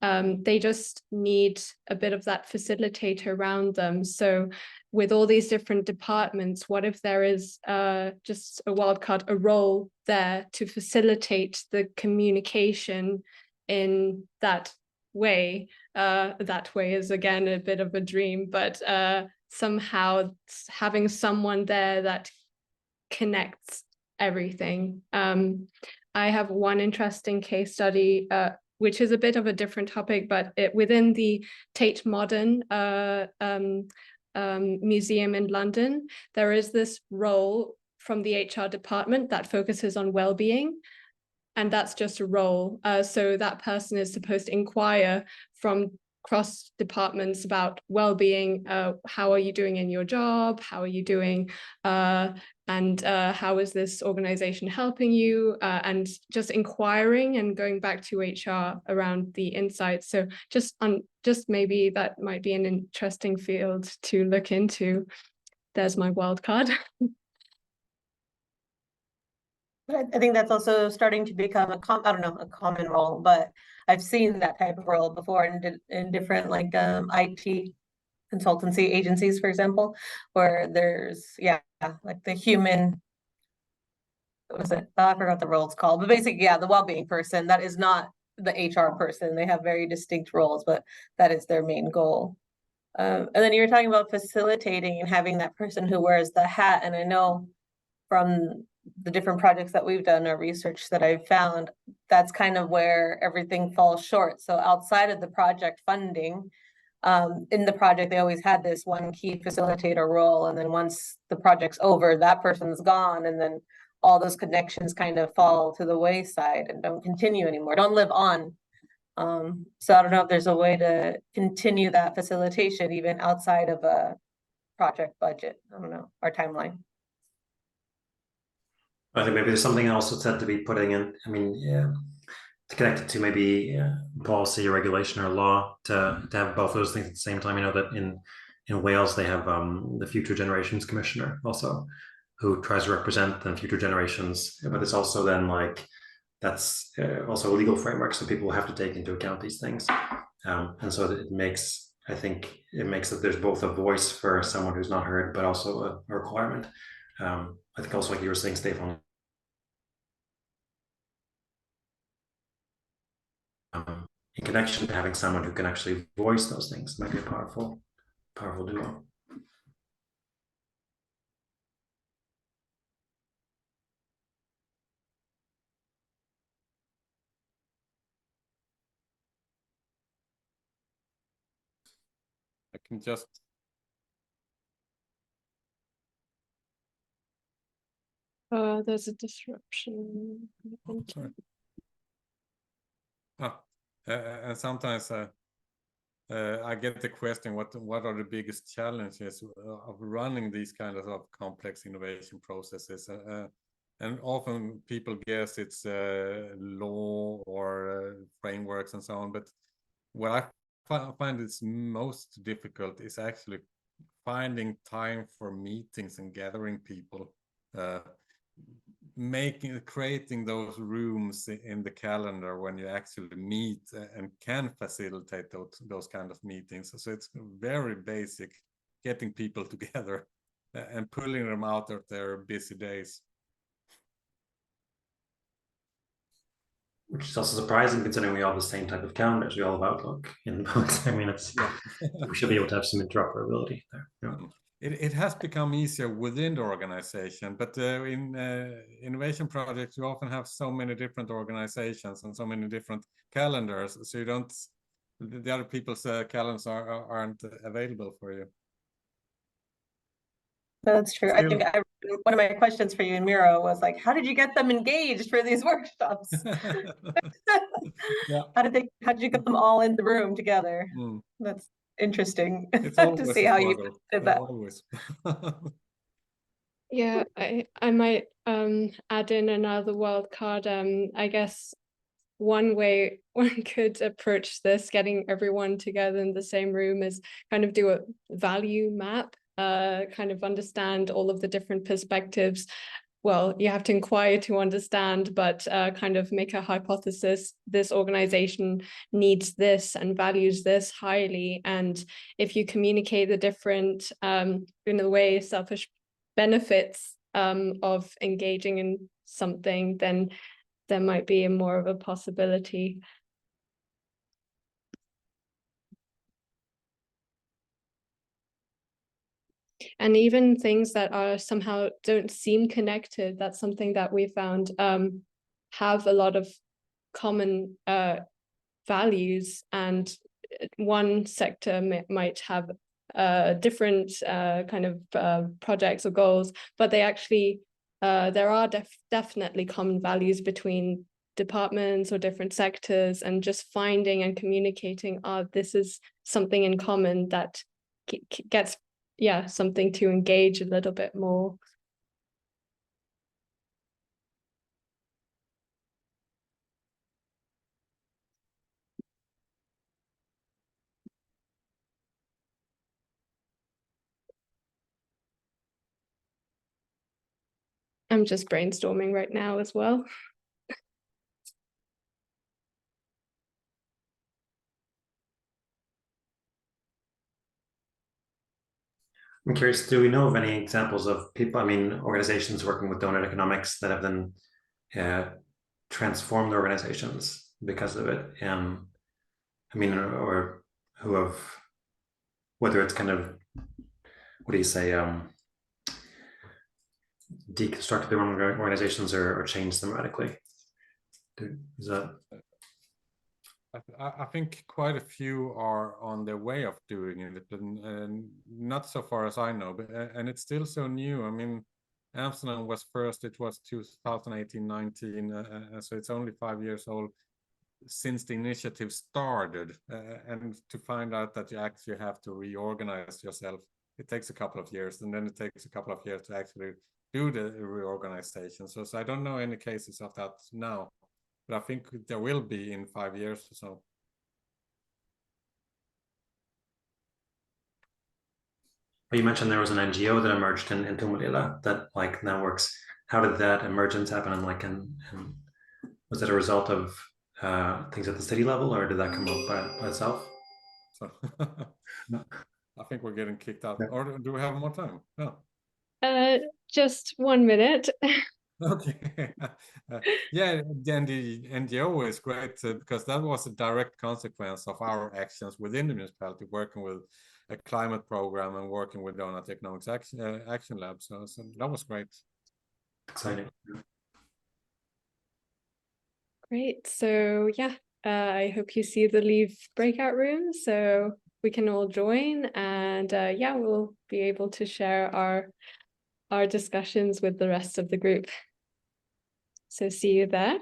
They just need a bit of that facilitator around them. So with all these different departments, what if there is just a wildcard, a role there to facilitate the communication in that way? That way is again a bit of a dream, but somehow having someone there that connects everything. I have one interesting case study, which is a bit of a different topic, but within the Tate Modern Museum in London, there is this role from the HR department that focuses on well-being. And that's just a role. So that person is supposed to inquire from cross departments about well-being. How are you doing in your job? How are you doing? And how is this organization helping you? And just inquiring and going back to HR around the insights. So just maybe that might be an interesting field to look into. There's my wild card. I think that's also starting to become a common role, but I've seen that type of role before in different like IT consultancy agencies, for example, where there's like the human, what was it? I forgot the role it's called, but basically, the well-being person that is not the HR person. They have very distinct roles, but that is their main goal. And then you were talking about facilitating and having that person who wears the hat, and I know from the different projects that we've done or research that I've found, that's kind of where everything falls short. So outside of the project funding, in the project, they always had this one key facilitator role. And then once the project's over, that person's gone. And then all those connections kind of fall to the wayside and don't continue anymore, don't live on. So I don't know if there's a way to continue that facilitation even outside of a project budget. I don't know, our timeline. I think maybe there's something else that's had to be putting in. I mean, yeah, to connect it to maybe policy or regulation or law to have both those things at the same time. You know that in Wales they have the Future Generations Commissioner also, who tries to represent the future generations, but it's also then like that's also a legal framework, so people have to take into account these things, and so it makes, I think it makes that there's both a voice for someone who's not heard, but also a requirement. I think also, like you were saying, Stefan, in connection to having someone who can actually voice those things might be a powerful duo. I can just there's a disruption. sorry. And sometimes I get the question, what are the biggest challenges of running these kind of complex innovation processes? And often people guess it's law or frameworks and so on. But what I find is most difficult is actually finding time for meetings and gathering people, creating those rooms in the calendar when you actually meet and can facilitate those kind of meetings. So it's very basic, getting people together and pulling them out of their busy days. Which is also surprising considering we all have the same type of calendars. We all have Outlook in books. I mean, it's we should be able to have some interoperability there. Yeah. It has become easier within the organization, but in innovation projects, you often have so many different organizations and so many different calendars, so you don't, the other people's calendars aren't available for you. That's true. I think one of my questions for you and Miro was like, how did you get them engaged for these workshops? Yeah. How did you get them all in the room together? That's interesting to see how you did that. Always. Yeah, I might add in another wild card. I guess one way one could approach this, getting everyone together in the same room, is kind of do a value map, kind of understand all of the different perspectives. Well, you have to inquire to understand, but kind of make a hypothesis. This organization needs this and values this highly. And if you communicate the different, in a way, selfish benefits of engaging in something, then there might be more of a possibility. And even things that are somehow don't seem connected, that's something that we found have a lot of common values, and one sector might have different kind of projects or goals, but they actually there are definitely common values between departments or different sectors, and just finding and communicating, this is something in common that gets something to engage a little bit more. I'm just brainstorming right now as well. I'm curious, do we know of any examples of people, I mean, organizations working with Doughnut Economics that have then transformed organizations because of it? I mean, or who have, whether it's kind of, what do you say, deconstructed their own organizations or changed them radically? Is that? I think quite a few are on their way of doing it, and not so far as I know, but and it's still so new. I mean, Amsterdam was first, it was 2018-19, so it's only 5 years old. since the initiative started, and to find out that you actually have to reorganize yourself, it takes a couple of years, and then it takes a couple of years to actually do the reorganization. So I don't know any cases of that now, but I think there will be in 5 years or so. You mentioned there was an NGO that emerged in Tomelilla that like now works. How did that emergence happen? And like, and was it a result of things at the city level, or did that come up by itself? So I think we're getting kicked out. Yeah. Or do we have more time? No. Just 1 minute. Okay. Yeah, then the NGO is great because that was a direct consequence of our actions within the municipality, working with a climate program and working with Doughnut Economics Action Lab. So that was great. Exciting. Great. So yeah, I hope you see the Leave breakout room so we can all join, and yeah, we'll be able to share our discussions with the rest of the group. So see you there.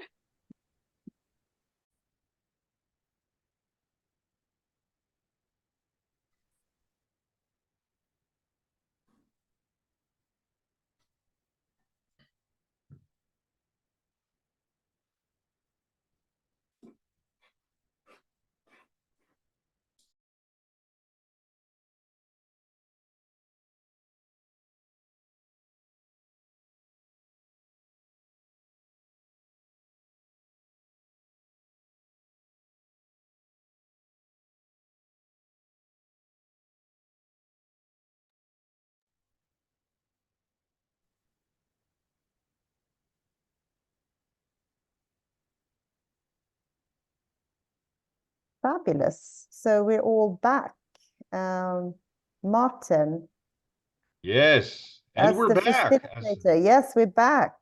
Fabulous. So we're all back. Martin. Yes, and As we're the back. facilitator. Yes, we're back.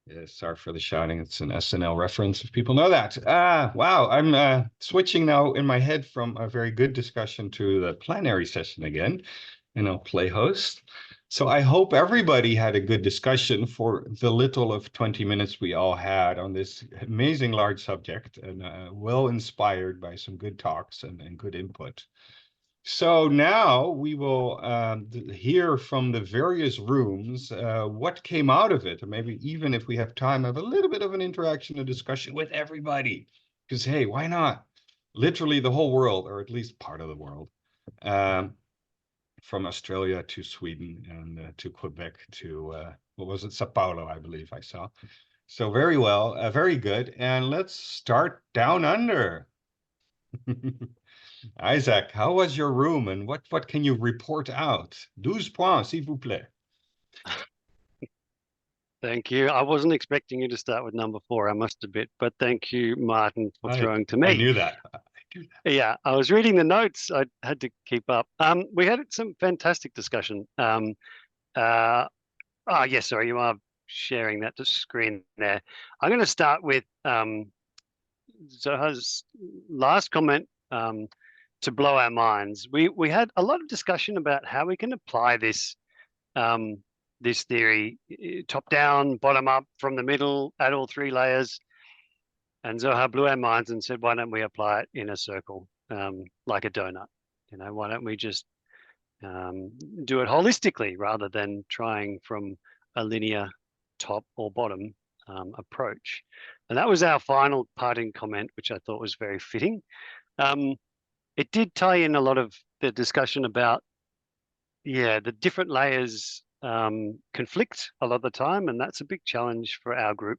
Yes, sorry for the shouting. It's an SNL reference, if people know that. Wow, I'm switching now in my head from a very good discussion to the plenary session again, and I'll play host. So I hope everybody had a good discussion for the little of 20 minutes we all had on this amazing large subject, and well inspired by some good talks and good input. So now we will hear from the various rooms what came out of it, and maybe even if we have time, have a little bit of an interaction, a discussion with everybody. Because hey, why not? Literally the whole world, or at least part of the world, from Australia to Sweden and to Quebec to what was it, Sao Paulo, I believe I saw. So very well, very good. And let's start down under. Isaac, how was your room, and what can you report out? 12 points, s'il vous plaît. Thank you. I wasn't expecting you to start with number 4, I must admit, but thank you, Martin, for throwing to me. I knew that. Yeah, I was reading the notes. I had to keep up. We had some fantastic discussion. Yes, sorry, you are sharing that to screen there. I'm going to start with Zoha's last comment to blow our minds. We had a lot of discussion about how we can apply this this theory, top down, bottom up, from the middle, at all 3 layers. And Zoha blew our minds and said, why don't we apply it in a circle, like a donut? You know, why don't we just do it holistically rather than trying from a linear top or bottom approach? And that was our final parting comment, which I thought was very fitting. It did tie in a lot of the discussion about, yeah, the different layers conflict a lot of the time, and that's a big challenge for our group.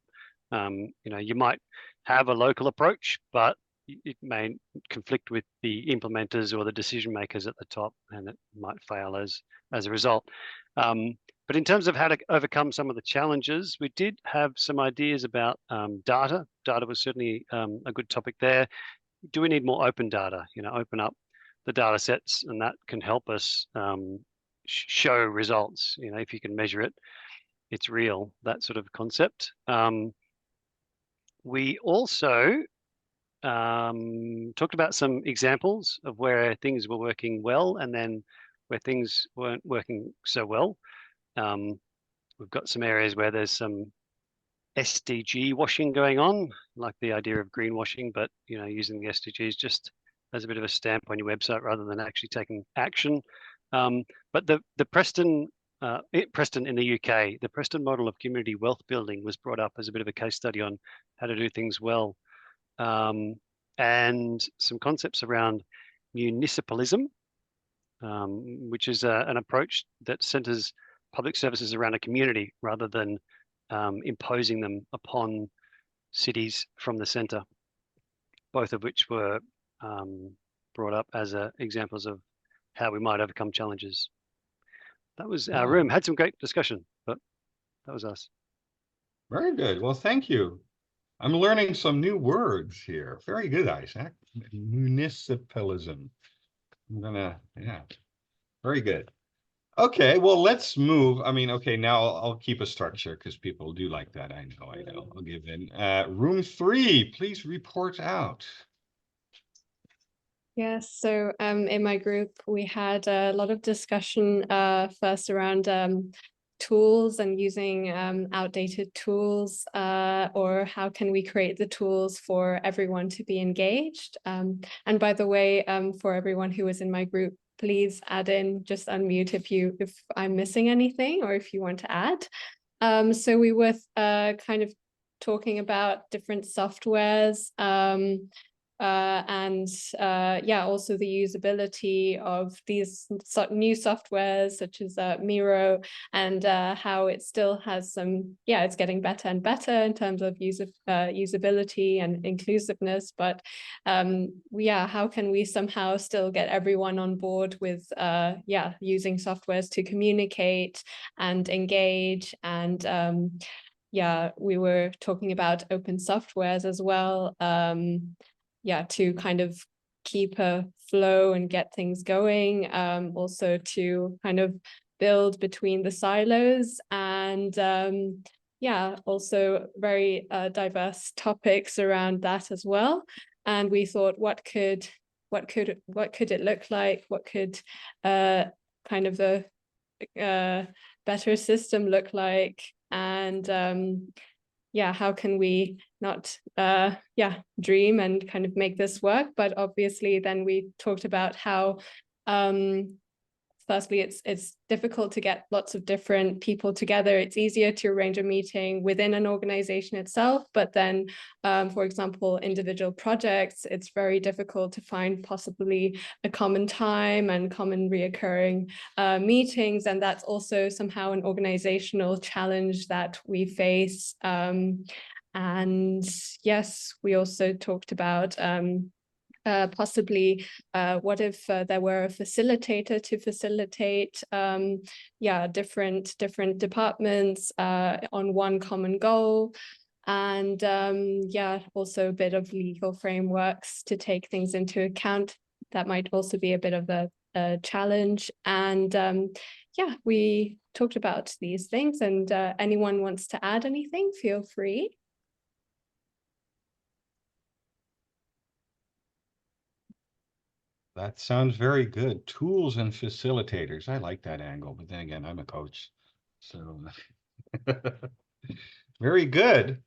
You know, you might have a local approach, but it may conflict with the implementers or the decision makers at the top, and it might fail as a result. But in terms of how to overcome some of the challenges, we did have some ideas about data. Data was certainly a good topic there. Do we need more open data? You know, open up the data sets, and that can help us show results. You know, if you can measure it, it's real, that sort of concept. We also talked about some examples of where things were working well and then where things weren't working so well. We've got some areas where there's some SDG washing going on, like the idea of greenwashing, but using the SDGs just as a bit of a stamp on your website rather than actually taking action. But the Preston in the UK, the Preston model of community wealth building was brought up as a bit of a case study on how to do things well, and some concepts around municipalism, which is an approach that centers public services around a community rather than imposing them upon cities from the centre, both of which were brought up as examples of how we might overcome challenges. That was our room. Had some great discussion, but that was us. Very good. Well, thank you. I'm learning some new words here. Very good, Isaac. Municipalism. Yeah, very good. Okay, well, let's move. I mean, okay, now I'll keep a structure because people do like that. I know. I'll give in. Room 3, please report out. Yes, so in my group, we had a lot of discussion first around tools and using outdated tools, or how can we create the tools for everyone to be engaged. And by the way, for everyone who was in my group, please add in, just unmute if I'm missing anything or if you want to add. So we were kind of talking about different softwares, and also the usability of these new softwares such as Miro, and how it still has some, it's getting better and better in terms of usability and inclusiveness, but how can we somehow still get everyone on board with using softwares to communicate and engage, and we were talking about open softwares as well, to kind of keep a flow and get things going, also to kind of build between the silos, and also very diverse topics around that as well. And we thought, what could it look like? What could kind of the better system look like? And how can we not dream and kind of make this work? But obviously then we talked about how firstly it's difficult to get lots of different people together. It's easier to arrange a meeting within an organization itself, but then for example, individual projects, it's very difficult to find possibly a common time and common reoccurring meetings, and that's also somehow an organizational challenge that we face. And yes, we also talked about possibly what if there were a facilitator to facilitate different departments on one common goal, and also a bit of legal frameworks to take things into account. That might also be a bit of a challenge. And we talked about these things, and anyone wants to add anything, feel free. That sounds very good. Tools and facilitators. I like that angle, but then again, I'm a coach. So very good.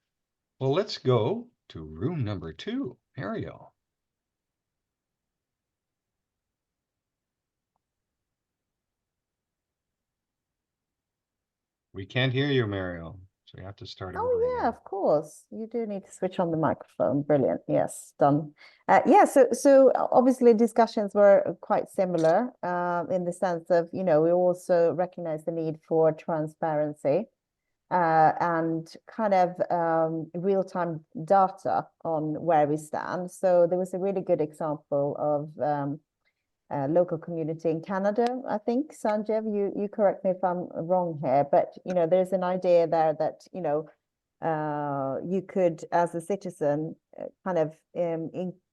Well, let's go to room number 2, Ariel. We can't hear you, Mariel. So you have to start over. Oh, yeah, again. of course. You do need to switch on the microphone. Brilliant. Yes, done. So obviously discussions were quite similar in the sense of, we also recognize the need for transparency and kind of real-time data on where we stand. So there was a really good example of local community in Canada, I think. Sanjeev, you correct me if I'm wrong here, but there's an idea there that you could, as a citizen, kind of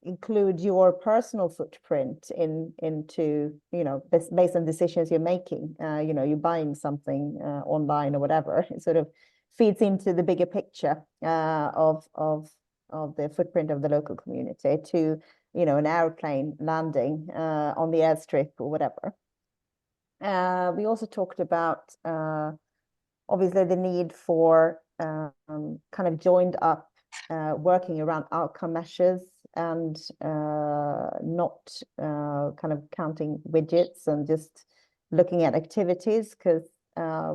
include your personal footprint into based on decisions you're making. You're buying something online or whatever. It sort of feeds into the bigger picture of the footprint of the local community to an airplane landing on the airstrip or whatever. We also talked about obviously the need for kind of joined up working around outcome measures and not kind of counting widgets and just looking at activities, because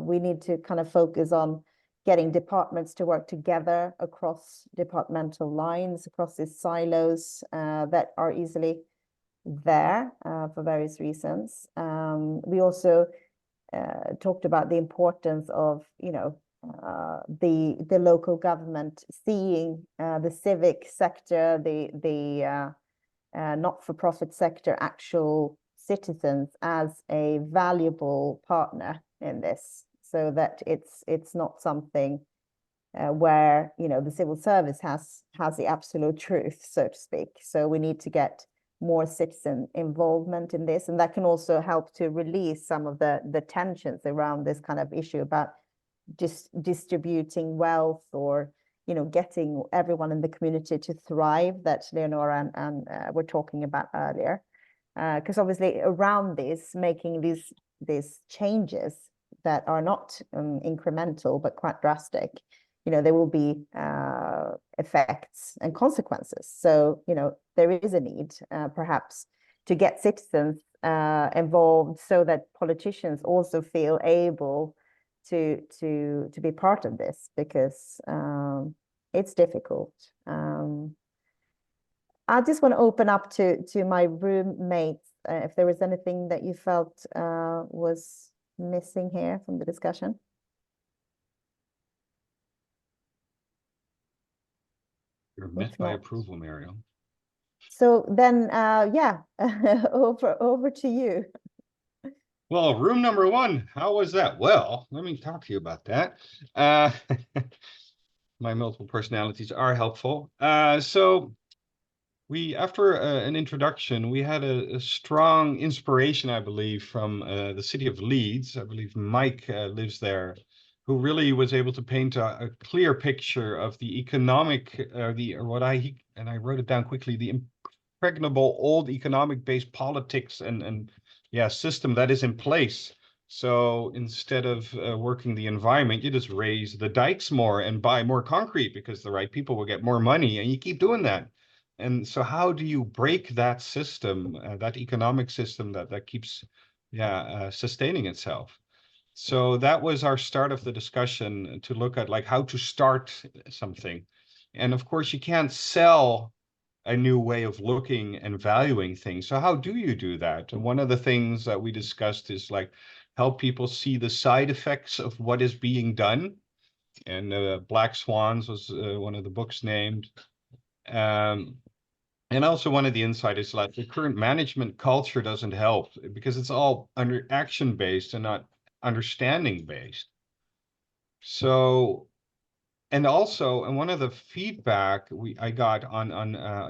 we need to kind of focus on getting departments to work together across departmental lines, across these silos that are easily there for various reasons. We also talked about the importance of, you know, the local government seeing the civic sector, the not-for-profit sector, actual citizens as a valuable partner in this, so that it's not something where, you know, the civil service has the absolute truth, so to speak. So we need to get more citizen involvement in this, and that can also help to release some of the tensions around this kind of issue about just distributing wealth, or, you know, getting everyone in the community to thrive, that Leonora and were talking about earlier. Because obviously around this, making these changes that are not incremental but quite drastic, you know, there will be effects and consequences. So, you know, there is a need perhaps to get citizens involved, so that politicians also feel able to be part of this, because it's difficult. I just want to open up to my roommates if there was anything that you felt was missing here from the discussion. You're met by approval, Mariel. So then, yeah, over to you. Well, room number one, how was that? Well, let me talk to you about that. My multiple personalities are helpful. So we, after an introduction, we had a strong inspiration, I believe, from the city of Leeds. I believe Mike lives there, who really was able to paint a clear picture of the economic, I wrote it down quickly, the impregnable old economic-based politics and system that is in place. So instead of working the environment, you just raise the dikes more and buy more concrete, because the right people will get more money, and you keep doing that. And so how do you break that system, that economic system that keeps sustaining itself? So that was our start of the discussion, to look at like how to start something. And of course, you can't sell a new way of looking and valuing things. So how do you do that? And one of the things that we discussed is like help people see the side effects of what is being done. And Black Swans was one of the books named. And also one of the insights is like the current management culture doesn't help, because it's all under action based and not understanding based. So, and one of the feedback I got on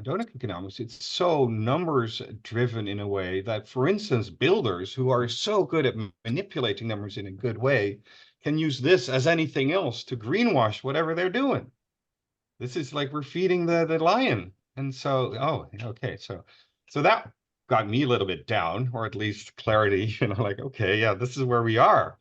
Doughnut Economics, it's so numbers driven in a way that, for instance, builders who are so good at manipulating numbers in a good way can use this as anything else to greenwash whatever they're doing. This is like we're feeding the lion. And so, okay, so that got me a little bit down, or at least clarity, you know, like, okay, yeah, this is where we are.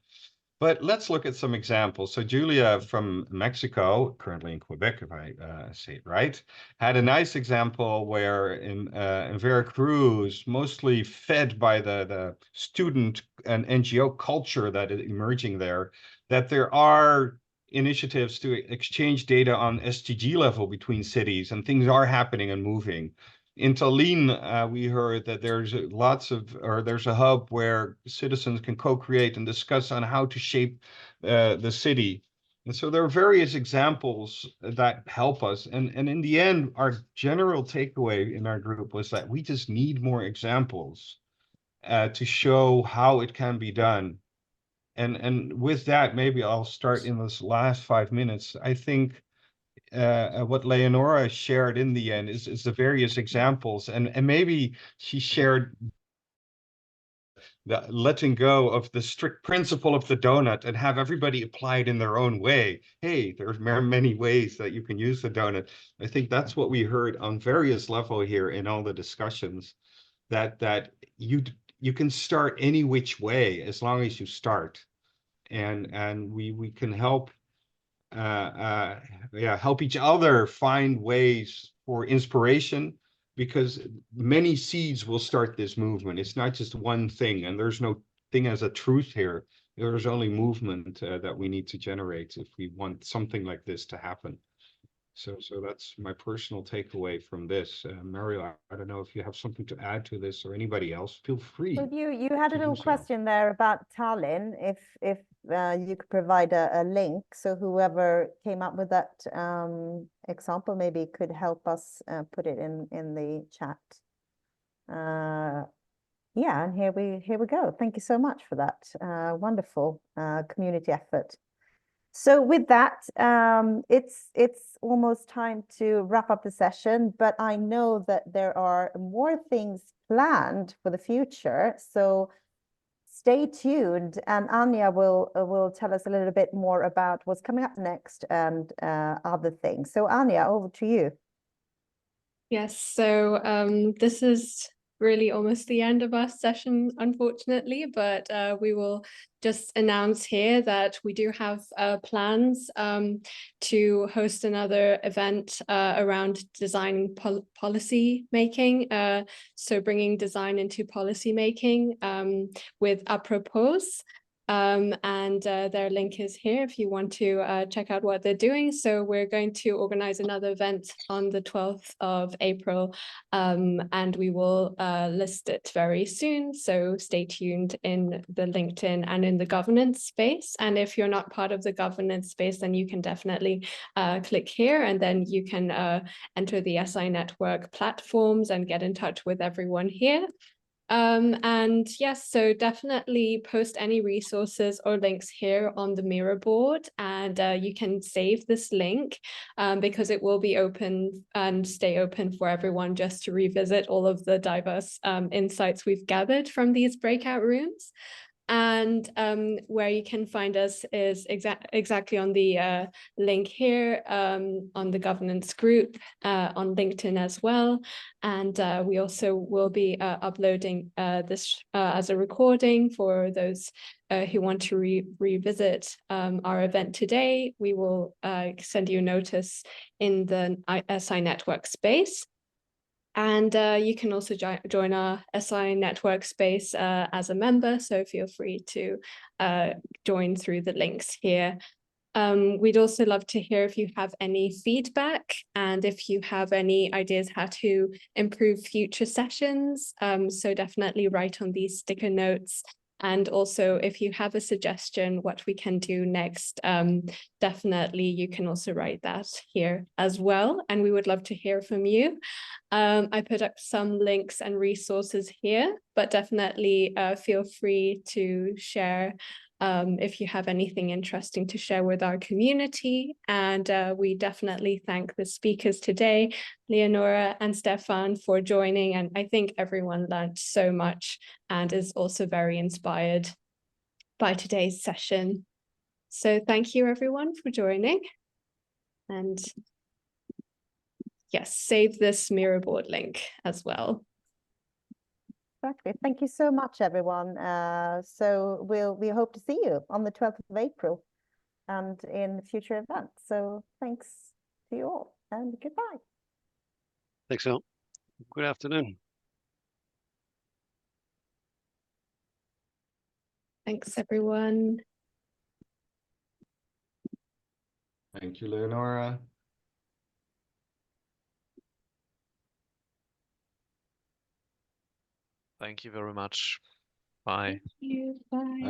But let's look at some examples. So Julia from Mexico, currently in Quebec, if I say it right, had a nice example where in Veracruz, mostly fed by the student and NGO culture that is emerging there, that there are initiatives to exchange data on SDG level between cities, and things are happening and moving. In Tallinn, we heard that there's a hub where citizens can co-create and discuss on how to shape the city. And so there are various examples that help us. And in the end, our general takeaway in our group was that we just need more examples to show how it can be done. And with that, maybe I'll start in this last 5 minutes. I think what Leonora shared in the end is the various examples, and maybe she shared the letting go of the strict principle of the donut and have everybody apply it in their own way. Hey, there's many ways that you can use the donut. I think that's what we heard on various levels here in all the discussions, that you can start any which way as long as you start. and we can help help each other find ways for inspiration, because many seeds will start this movement. It's not just one thing, and there's no thing as a truth here. There's only movement that we need to generate if we want something like this to happen. So that's my personal takeaway from this. Mario, I don't know if you have something to add to this, or anybody else. Feel free. So you had a to do little so. question there about Tallinn, if you could provide a link, so whoever came up with that example maybe could help us put it in the chat. Yeah, and here we go. Thank you so much for that wonderful community effort. So with that, it's almost time to wrap up the session, but I know that there are more things planned for the future. So stay tuned, and Anja will tell us a little bit more about what's coming up next and other things. So Anja, over to you. Yes, so this is really almost the end of our session, unfortunately, but we will just announce here that we do have plans to host another event around design policy making. So bringing design into policy making with Apropos. And their link is here if you want to check out what they're doing. So we're going to organize another event on the 12th of April, and we will list it very soon. So stay tuned in the LinkedIn and in the governance space. And if you're not part of the governance space, then you can definitely click here, and then you can enter the SI Network platforms and get in touch with everyone here. And yes, so definitely post any resources or links here on the Miro board, and you can save this link because it will be open and stay open for everyone just to revisit all of the diverse insights we've gathered from these breakout rooms. And where you can find us is exactly on the link here on the governance group on LinkedIn as well. And we also will be uploading this as a recording for those who want to revisit our event today. We will send you a notice in the SI Network space. And you can also join our SI Network space as a member, so feel free to join through the links here. We'd also love to hear if you have any feedback and if you have any ideas how to improve future sessions. So definitely write on these sticker notes. And also, if you have a suggestion what we can do next, definitely you can also write that here as well. And we would love to hear from you. I put up some links and resources here, but definitely feel free to share if you have anything interesting to share with our community. And we definitely thank the speakers today, Leonora and Stefan, for joining. And I think everyone learned so much and is also very inspired by today's session. So thank you everyone for joining. And yes, save this Miro board link as well. Exactly. Thank you so much, everyone. So we hope to see you on the 12th of April and in future events. So thanks to you all, and goodbye. Thanks all. Good afternoon. Thanks, everyone. Thank you, Leonora. Thank you very much. Bye. Thank you. Bye.